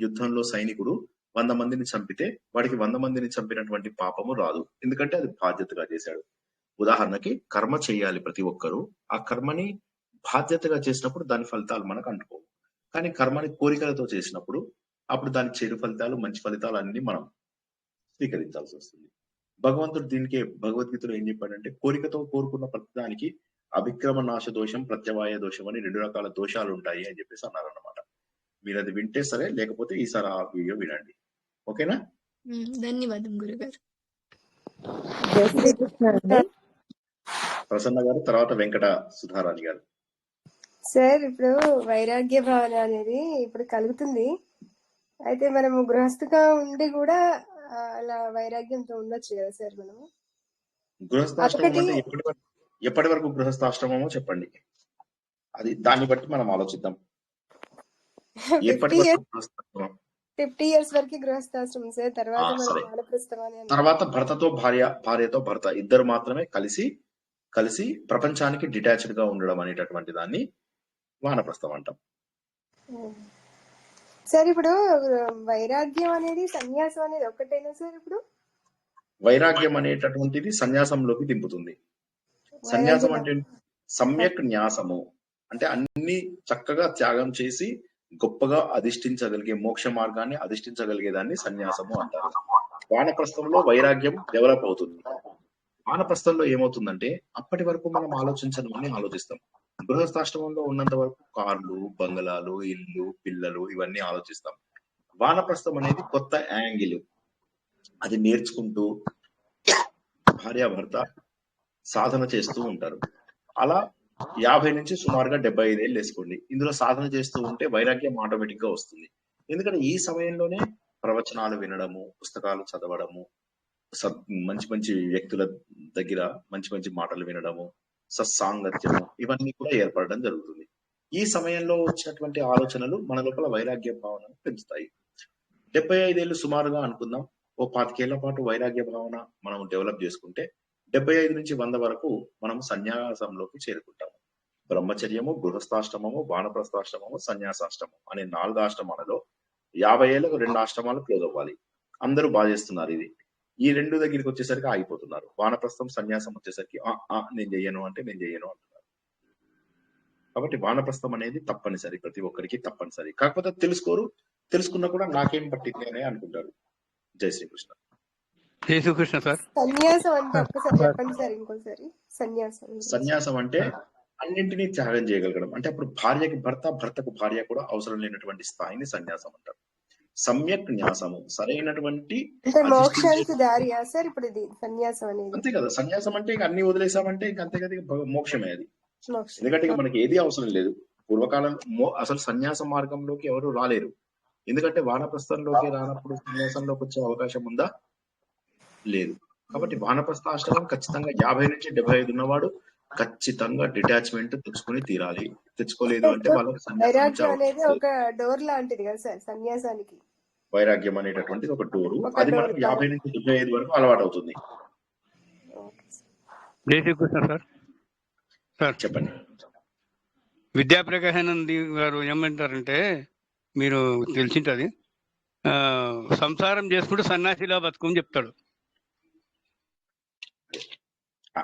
యుద్ధంలో సైనికుడు 100 మందిని చంపితే వాడికి 100 మందిని చంపినటువంటి పాపము రాదు. ఎందుకంటే అది బాధ్యతగా చేశాడు. ఉదాహరణకి కర్మ చేయాలి ప్రతి ఒక్కరూ. ఆ కర్మని బాధ్యతగా చేసినప్పుడు దాని ఫలితాలు మనకు అంటుకోవు. కానీ కర్మని కోరికలతో చేసినప్పుడు అప్పుడు దాని చెడు ఫలితాలు, మంచి ఫలితాలు అన్ని మనం స్వీకరించాల్సి వస్తుంది. భగవంతుడు దీనికి భగవద్గీతలో ఏం చెప్పాడంటే, కోరికతో కోరుకున్న ప్రతిదానికి అవిక్రమ నాశ దోషం, ప్రత్యవాయ దోషం అని 2 రకాల దోషాలు ఉంటాయి అని చెప్పేసి అన్నారన్నమాట. మీరు అది వింటే సరే, లేకపోతే ఈసారి ఆ వీడియో వినండి. ఓకేనా? ధన్యవాదం గురుగారు. జై శ్రీకృష్ణ అండి. ప్రసన్న గారు, తర్వాత వెంకట సుధారాణి గారు. సార్, ఇప్పుడు వైరాగ్య భావన అనేది ఇప్పుడు కలుగుతుంది. అయితే మనము గృహస్థుగా ఉండి కూడా అలా వైరాగ్యంతో ఉండొచ్చు కదా సార్ మనము? గృహస్థాశ్రమం అంటే ఎప్పటి వరకు గృహస్థాశ్రమమో చెప్పండి. అది దాన్ని బట్టి మనం ఆలోచిద్దాం. 50 years వరకు గృహస్థాశ్రమం సార్. తర్వాత తర్వాత భర్తతో భార్యతో భర్త ఇద్దరు మాత్రమే కలిసి ప్రపంచానికి డిటాచ్డ్ గా ఉండడం అనేటటువంటి దాన్ని వానప్రస్థం అంటాం. సార్, ఇప్పుడు వైరాగ్యం అనేది సన్యాసం అనేది ఒక్కటేనా సార్? ఇప్పుడు వైరాగ్యం అనేటటువంటిది సన్యాసంలోకి దింపుతుంది. సన్యాసం అంటే సమ్యక్ న్యాసము అంటే అన్ని చక్కగా త్యాగం చేసి గొప్పగా అధిష్ఠించగలిగే, మోక్ష మార్గాన్ని అధిష్ఠించగలిగేదాన్ని సన్యాసము అంటారు. వానప్రస్థంలో వైరాగ్యం డెవలప్ అవుతుంది. వానప్రస్థంలో ఏమవుతుందంటే అప్పటి వరకు మనం ఆలోచించని ఆలోచిస్తాం. గృహస్థాశ్రమంలో ఉన్నంత వరకు కార్లు, బంగళాలు, ఇల్లు, పిల్లలు ఇవన్నీ ఆలోచిస్తాం. వానప్రస్థం అనేది కొత్త యాంగిల్. అది నేర్చుకుంటూ భార్యాభర్త సాధన చేస్తూ ఉంటారు. అలా 50 నుంచి సుమారుగా 75 ఏళ్ళు వేసుకోండి. ఇందులో సాధన చేస్తూ ఉంటే వైరాగ్యం ఆటోమేటిక్ గా వస్తుంది. ఎందుకంటే ఈ సమయంలోనే ప్రవచనాలు వినడము, పుస్తకాలు చదవడము, మంచి మంచి వ్యక్తుల దగ్గర మంచి మంచి మాటలు వినడము, సత్సాంగత్యము ఇవన్నీ కూడా ఏర్పడడం జరుగుతుంది. ఈ సమయంలో వచ్చినటువంటి ఆలోచనలు మన లోపల వైరాగ్య భావనను పెంచుతాయి. 75 ఏళ్ళు సుమారుగా అనుకుందాం. ఓ 25 ఏళ్ల పాటు వైరాగ్య భావన మనం డెవలప్ చేసుకుంటే 75 నుంచి 100 వరకు మనం సన్యాసంలోకి చేరుకుంటాము. బ్రహ్మచర్యము, గృహస్థాశ్రమము, వానప్రస్థాశ్రమము, సన్యాసాశ్రమం అనే 4 ఆశ్రమాలలో 50 ఏళ్లకు 2 ఆశ్రమాలు క్లోజ్ అవ్వాలి. అందరూ బాగా చేస్తున్నారు ఇది. ఈ 2 దగ్గరికి వచ్చేసరికి ఆగిపోతున్నారు. వానప్రస్థం, సన్యాసం వచ్చేసరికి నేను చెయ్యను అంటే నేను చెయ్యను అంటున్నారు. కాబట్టి వానప్రస్థం అనేది తప్పనిసరి, ప్రతి ఒక్కరికి తప్పనిసరి. కాకపోతే తెలుసుకోరు, తెలుసుకున్నా కూడా నాకేం పట్టింది అని అనుకుంటారు. జై శ్రీకృష్ణ. జై శ్రీకృష్ణ సార్. సన్యాసం అంటే ఒక్కసారి చెప్పండి సార్, ఇంకోసారి. సన్యాసం గురించి. సన్యాసం అంటే అన్నింటినీ త్యాగం చేయగలగడం. అంటే అప్పుడు భార్యకి భర్త, భర్తకు భార్య కూడా అవసరం లేనటువంటి స్థాయిని సన్యాసం అంటారు. సమ్యక్ న్యాసము, సరైనటువంటి అంటే మోక్షానికి దారియా సార్ ఇప్పుడు ఇది సన్యాసం అనేది? అంతే కదా. సన్యాసం అంటే ఇక అన్ని వదిలేసామంటే ఇంక అంతే కదా, ఇక మోక్షమే అది. మోక్షం. ఎందుకంటే ఇక మనకి ఏది అవసరం లేదు. పూర్వకాలంలో అసలు సన్యాస మార్గంలోకి ఎవరు రాలేరు. ఎందుకంటే వానప్రస్థంలోకి రానప్పుడు సన్యాసంలోకి వచ్చే అవకాశం ఉందా? లేదు. కాబట్టి వానప్రస్థ ఆశ్రమం ఖచ్చితంగా 50 నుంచి 75 ఉన్నవాడు ఖచ్చితంగా డిటాచ్మెంట్ తెచ్చుకుని తీరాలి. తెచ్చుకోలేదు అంటే వాళ్ళకి సన్యాసం వైరాగ్యం అనేది ఒక డోర్ లాంటిది కదా సార్ సన్యాసానికి? వైరాగ్యం అనేటటువంటిది ఒక డోరు. అది మనకు 50 నుంచి 75 వరకు అలవాటు అవుతుంది. జై శ్రీకృష్ణ సార్. సార్ చెప్పండి. విద్యాప్రకాశానంది గారు ఏమంటారంటే, మీరు తెలిసింటది, సంసారం చేసుకుంటూ సన్యాసిలా బతుకని చెప్తాడు.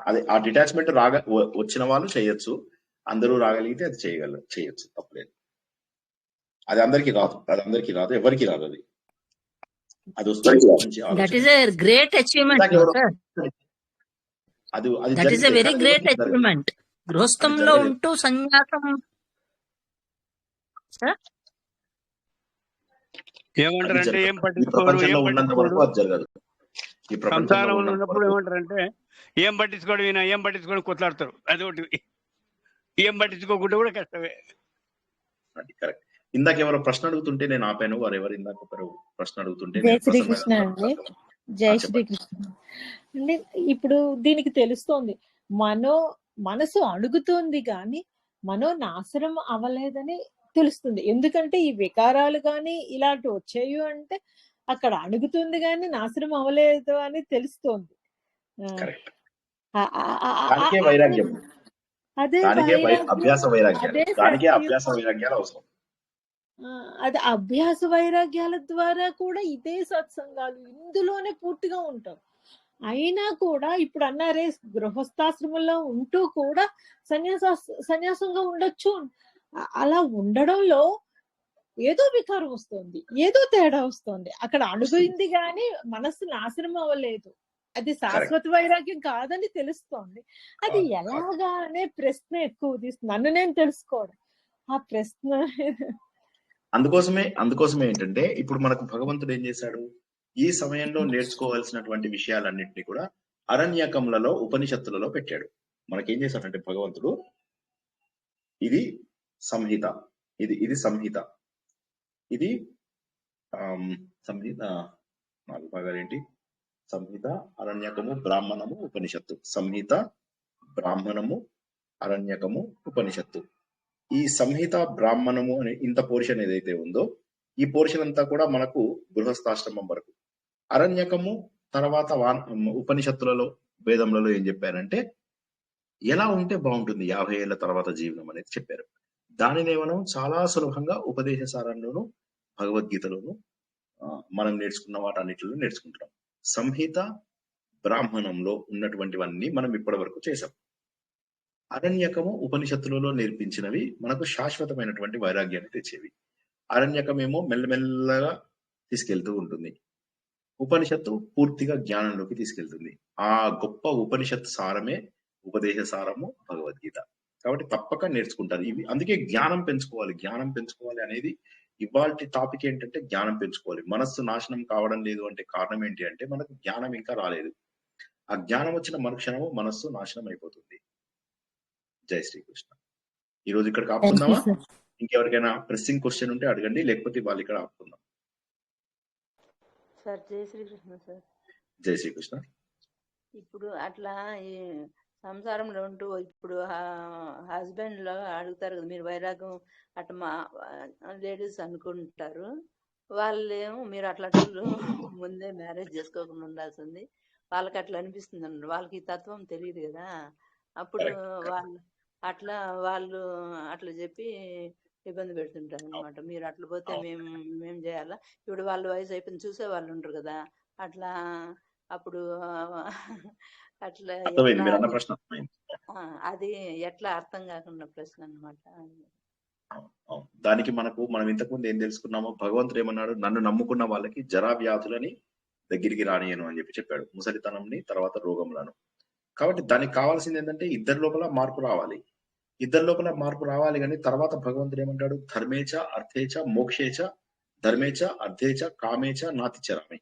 అదే ఆ డిటాచ్మెంట్ వచ్చిన వాళ్ళు చేయొచ్చు. అందరూ రాగలిగితే అది చేయొచ్చు, తప్పలేదు. అది అందరికీ రాదు, ఎవరికి రాదు. అది వస్తుంది మంచి that is a great achievement sir. That is a very great achievement. గృహస్థంలో ఉంటూ సన్యాసం ఏమంటారంటే ఏం ప్రపంచంలో ఉన్నంత వరకు అది జరగదు. ఈ సంసారంలో ఉన్నప్పుడు ఏమంటారంటే ఏం పట్టించుకోవడం, ఏం పట్టించుకోవడం కొట్లాడతారు. అదొకటి. ఏం పట్టించుకోకుండా కూడా కష్టమే. అది కరెక్ట్. ఇందాక ఎవరో ప్రశ్న అడుగుతుంటే నేను ఆపాను. వారు ఎవరు ఇందాక ఒకరు ప్రశ్న అడుగుతుంటే జై శ్రీకృష్ణ అండి. జై శ్రీకృష్ణ అండి. ఇప్పుడు దీనికి తెలుస్తోంది మనసు అడుగుతోంది కానీ నాశనం అవ్వలేదని తెలుస్తుంది. ఎందుకంటే ఈ వికారాలు కానీ ఇలాంటి వచ్చాయి అంటే అక్కడ అడుగుతుంది కానీ నాశనం అవ్వలేదు అని తెలుస్తోంది. అదే అభ్యాస వైరాగ్యాలు అవసరం. అది అభ్యాస వైరాగ్యాల ద్వారా కూడా ఇదే సత్సంగాలు ఇందులోనే పూర్తిగా ఉంటారు. అయినా కూడా ఇప్పుడు అన్నారే గృహస్థాశ్రమంలో ఉంటూ కూడా సన్యాసంగా ఉండొచ్చు. అలా ఉండడంలో ఏదో వికారం వస్తుంది, ఏదో తేడా వస్తుంది. అక్కడ అడుగుయింది కానీ మనస్సు నాశనం అవ్వలేదు. అది శాశ్వత వైరాగ్యం కాదని తెలుస్తోంది. అది ఎలాగా అనే ప్రశ్న ఎక్కువ తీస్తుంది. నన్ను నేను తెలుసుకోవడం ఆ ప్రశ్న. అందుకోసమే ఏంటంటే ఇప్పుడు మనకు భగవంతుడు ఏం చేశాడు, ఈ సమయంలో నేర్చుకోవాల్సినటువంటి విషయాలన్నింటినీ కూడా అరణ్యకములలో, ఉపనిషత్తులలో పెట్టాడు. మనకేం చేశాడంటే భగవంతుడు, ఇది సంహిత, ఇది సంహిత, ఇది సంహిత 4 భాగాలు ఏంటి? సంహిత, అరణ్యకము, బ్రాహ్మణము, ఉపనిషత్తు. సంహిత, బ్రాహ్మణము, అరణ్యకము, ఉపనిషత్తు. ఈ సంహిత, బ్రాహ్మణము అనే ఇంత పోర్షన్ ఏదైతే ఉందో ఈ పోర్షన్ అంతా కూడా మనకు గృహస్థాశ్రమం వరకు. అరణ్యకము తర్వాత ఉపనిషత్తులలో, వేదములలో ఏం చెప్పారంటే ఎలా ఉంటే బాగుంటుంది 50 ఏళ్ల తర్వాత జీవనం అనేది చెప్పారు. దానిని మనం చాలా సులభంగా ఉపదేశ సారంలోను, భగవద్గీతలోను మనం నేర్చుకున్న వాటన్నిటిలో నేర్చుకుంటున్నాం. సంహిత, బ్రాహ్మణంలో ఉన్నటువంటివన్నీ మనం ఇప్పటి వరకు చేసాం. అరణ్యకము, ఉపనిషత్తులలో నేర్పించినవి మనకు శాశ్వతమైనటువంటి వైరాగ్యాన్ని తెచ్చేవి. అరణ్యకమేమో మెల్లమెల్లగా తీసుకెళ్తూ ఉంటుంది. ఉపనిషత్తు పూర్తిగా జ్ఞానంలోకి తీసుకెళ్తుంది. ఆ గొప్ప ఉపనిషత్తు సారమే ఉపదేశ సారము భగవద్గీత. కాబట్టి తప్పక నేర్చుకుంటారు ఇవి. అందుకే జ్ఞానం పెంచుకోవాలి అనేది ఇవాల్టి టాపిక్ ఏంటంటే జ్ఞానం పెంచుకోవాలి. మనస్సు నాశనం కావడం లేదు అంటే కారణం ఏంటి అంటే మనకు జ్ఞానం ఇంకా రాలేదు. ఆ జ్ఞానం వచ్చిన మరుక్షణము మనస్సు నాశనం అయిపోతుంది. జై శ్రీకృష్ణ. ఈ రోజు ఇక్కడ ఆపుకుందామా? ఇంకెవరికైనా ప్రెస్సింగ్ క్వశ్చన్ ఉంటే అడగండి, లేకపోతే వాళ్ళు ఇక్కడ ఆపుకుందాం. సార్ జై శ్రీకృష్ణ సార్. జై శ్రీకృష్ణ. ఇప్పుడు అట్లా ఈ సంసారంలో ఉంటూ ఇప్పుడు హస్బెండ్ లో అడుగుతారు కదా మీరు వైరాగ్యం, అట్లా మా లేడీస్ అనుకుంటారు. వాళ్ళేమో మీరు అట్లా ముందే మ్యారేజ్ చేసుకోకుండా ఉండాల్సింది, వాళ్ళకి అట్లా అనిపిస్తుంది అన్నారు. వాళ్ళకి ఈ తత్వం తెలియదు కదా. అప్పుడు అట్లా వాళ్ళు అట్లా చెప్పి ఇబ్బంది పెడుతుంటారు అనమాట. మీరు అట్లా పోతే మేము చేయాలా? ఇప్పుడు వాళ్ళ వయసు అయిపోయింది, చూసే వాళ్ళు ఉంటారు కదా, అట్లా అప్పుడు అట్లా అర్థమైంది ఎట్లా మీరు అన్న అది ప్రశ్న అర్థమైంది. అది ఎట్లా అర్థం కాకుండా ప్రశ్న అనమాట. అవును. దానికి మనం ఇంతకుముందు ఏం తెలుసుకున్నామో, భగవంతుడు ఏమన్నాడు, నన్ను నమ్ముకున్న వాళ్ళకి జరా వ్యాధులని దగ్గరికి రానియను అని చెప్పాడు, ముసలితనంని, తర్వాత రోగములను. కాబట్టి దానికి కావాల్సింది ఏంటంటే ఇద్దరి లోపల మార్పు రావాలి. ఇద్దరి లోపల మార్పు రావాలి కానీ తర్వాత భగవంతుడు ఏమంటాడు, ధర్మేచ అర్థేచ మోక్షేచ, ధర్మేచ అర్థేచ కామేచ నాతిచరామి.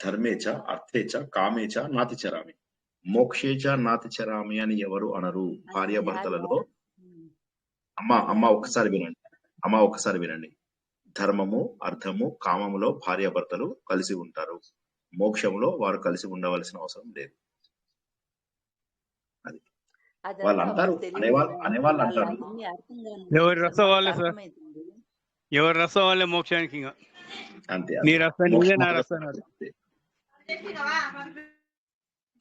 ధర్మేచ అర్థేచ కామేచ నాతిచరామి, మోక్షేచ నాతిచరామి అని ఎవరు అనరు. భార్యాభర్తలలో అమ్మ ఒక్కసారి వినండి. ధర్మము, అర్థము, కామములో భార్యాభర్తలు కలిసి ఉంటారు. మోక్షంలో వారు కలిసి ఉండవలసిన అవసరం లేదు. అది వాళ్ళు అదంతా అంటారు, అప్పుడు తెలియదు కదా, అనేవాళ్ళు వాళ్ళు అంటారు. అవన్నీ అర్థం కాని ఎవరి సార్, రసం మనకు వాళ్ళే సార్, అర్థమవుతుంది. ఎవరి రసం వాళ్ళే మోక్షానికి. ఇంకా అంతే నీ అంతే. రసం నీదే, మోక్షం నా మాత్రం రసం నాది. అంతే.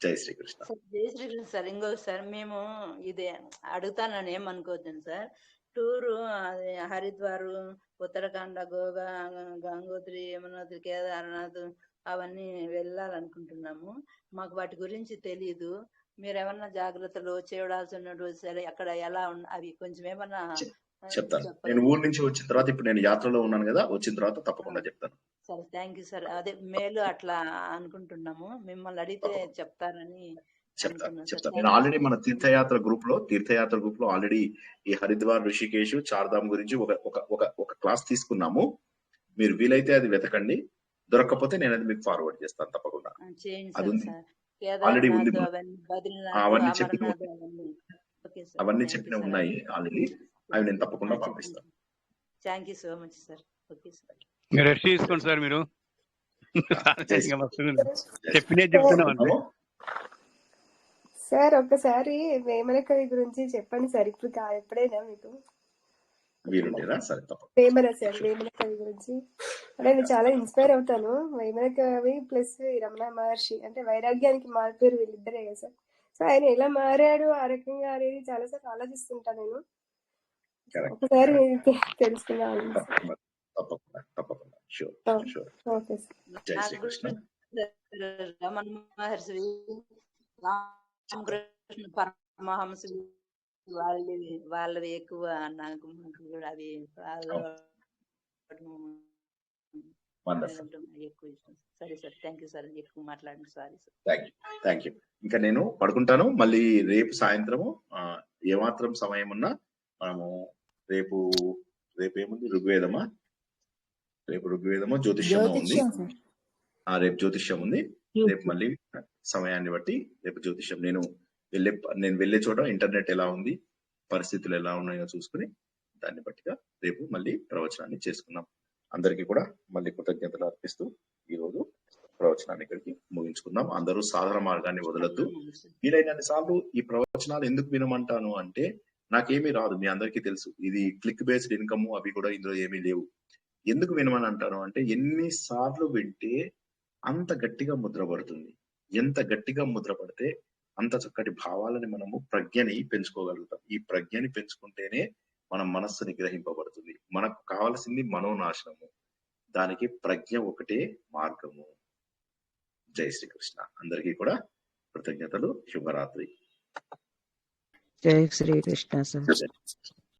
జై శ్రీకృష్ణ. సార్ జై శ్రీకృష్ణ సార్. ఇంకొకసారి మేము ఇది అడుగుతానని ఏమనుకోవద్దండి సార్. టూరు అది హరిద్వార్, ఉత్తరాఖండ, గోగా, గంగోత్రి, యమునోత్రి, కేదార్నాథ్ అవన్నీ వెళ్ళాలనుకుంటున్నాము. మాకు వాటి గురించి తెలియదు. మీరు ఏమన్నా జాగ్రత్తలు చేయడాల్సిన సరే అక్కడ ఎలా అవి కొంచెం ఏమన్నా చెప్తాను. నేను చెప్పగలరు? ఊరు నుంచి వచ్చిన తర్వాత, ఇప్పుడు నేను యాత్రలో ఉన్నాను కదా, వచ్చిన తర్వాత తప్పకుండా చెప్తాను. సరే, థ్యాంక్ యూ సార్. అదే మేలు అట్లా అనుకుంటున్నాము, మిమ్మల్ని అడిగితే తప్పకుండా చెప్తారని చెప్తాను. అనుకున్నాం సార్. నేను థ్యాంక్ యూ ఆల్రెడీ సార్. మన తీర్థయాత్ర గ్రూప్ లో ఆల్రెడీ ఈ హరిద్వార్, ఋషికేశ్, చార్ధామ్ గురించి ఒక క్లాస్ తీసుకున్నాము. మీరు వీలైతే అది వెతకండి, దొరకకపోతే నేను అది మీకు ఫార్వర్డ్ చేస్తాను తప్పకుండా. చేయండి అది సార్. ఉంది, సార్ ఆల్రెడీ ఉంది. కేదార్నాథ్ అవన్నీ, బద్రీనాథ్, అవన్నీ చెప్పిన అమర్నాథ్ అవన్నీ. ఓకే సార్, అవన్నీ థ్యాంక్ యూ చెప్పిన సార్. ఉన్నాయి ఆల్రెడీ, అవి నేను తప్పకుండా చెప్పండి. పంపిస్తాను. Thank you so much sir. Okay sir. మీరు రెస్ట్ తీసుకోండి సార్. మీరు జై ఇంకా మస్తు శ్రీ- చెప్పినే చెప్తున్నాం అంతే. అమ్మో, సార్ ఒక్కసారి వేమన కవి గురించి చెప్పండి సార్. ఇప్పుడు ఎప్పుడైనా మీకు వీలుండేనా? సరే తప్పకుండా. వేమన సార్, వేమన కవి గురించి అంటే నేను చాలా ఇన్స్పైర్ అవుతాను. వేమన కవి ప్లస్ రమణ మహర్షి అంటే వైరాగ్యానికి మారిపోయారు వీళ్ళిద్దరే కదా సార్. సో ఆయన ఎలా మారాడు ఆ రకంగా అనేది చాలా సార్లు ఆలోచిస్తుంటాను నేను. కరెక్ట్ ఒకసారి కరెక్ట్. తెలుసుకున్నాను సార్. తప్పకుండా షూర్ షూర్. Okay sir. జై నాకు శ్రీకృష్ణ. రమణ మహర్షి, రామకృష్ణ పరమహంస వాళ్ళవి ఎక్కువ నాకు కూడా అవి వండర్ఫుల్. ఎక్కువ ఇష్టం. సరే సార్, థ్యాంక్ యూ సార్. ఎక్కువ మాట్లాడండి, సారీ సార్. Thank you. ఇంకా నేను పడుకుంటాను. మళ్ళీ రేపు సాయంత్రము ఏమాత్రం సమయం ఉన్నా మనము రేపు ఏముంది, ఋగ్వేదమా? రేపు ఋగ్వేదమో జ్యోతిష్యమో ఉంది. రేపు జ్యోతిష్యం ఉంది. రేపు మళ్ళీ సమయాన్ని బట్టి రేపు జ్యోతిష్యం. నేను వెళ్ళే చోట ఇంటర్నెట్ ఎలా ఉంది, పరిస్థితులు ఎలా ఉన్నాయో చూసుకుని దాన్ని బట్టిగా రేపు మళ్ళీ ప్రవచనాన్ని చేసుకుందాం. అందరికీ కూడా మళ్ళీ కృతజ్ఞతలు అర్పిస్తూ ఈ రోజు ప్రవచనాన్ని ఇక్కడికి ముగించుకుందాం. అందరూ సాధన మార్గాన్ని వదలొద్దు. వీలైనన్ని సార్లు ఈ ప్రవచనాలు ఎందుకు వినమంటాను అంటే, నాకేమీ రాదు, మీ అందరికీ తెలుసు. ఇది క్లిక్ బేస్డ్ ఇన్కమ్ అవి కూడా ఇందులో ఏమీ లేవు. ఎందుకు వినమని అంటాను అంటే, ఎన్నిసార్లు వింటే అంత గట్టిగా ముద్ర పడుతుంది. ఎంత గట్టిగా ముద్ర పడితే అంత చక్కటి భావాలని మనము ప్రజ్ఞని పెంచుకోగలుగుతాం. ఈ ప్రజ్ఞని పెంచుకుంటేనే మన మనస్సు నిగ్రహింపబడుతుంది. మనకు కావాల్సింది మనోనాశనము, దానికి ప్రజ్ఞ ఒకటే మార్గము. జై శ్రీకృష్ణ. అందరికీ కూడా కృతజ్ఞతలు. శుభరాత్రి. జై శ్రీకృష్ణ సార్.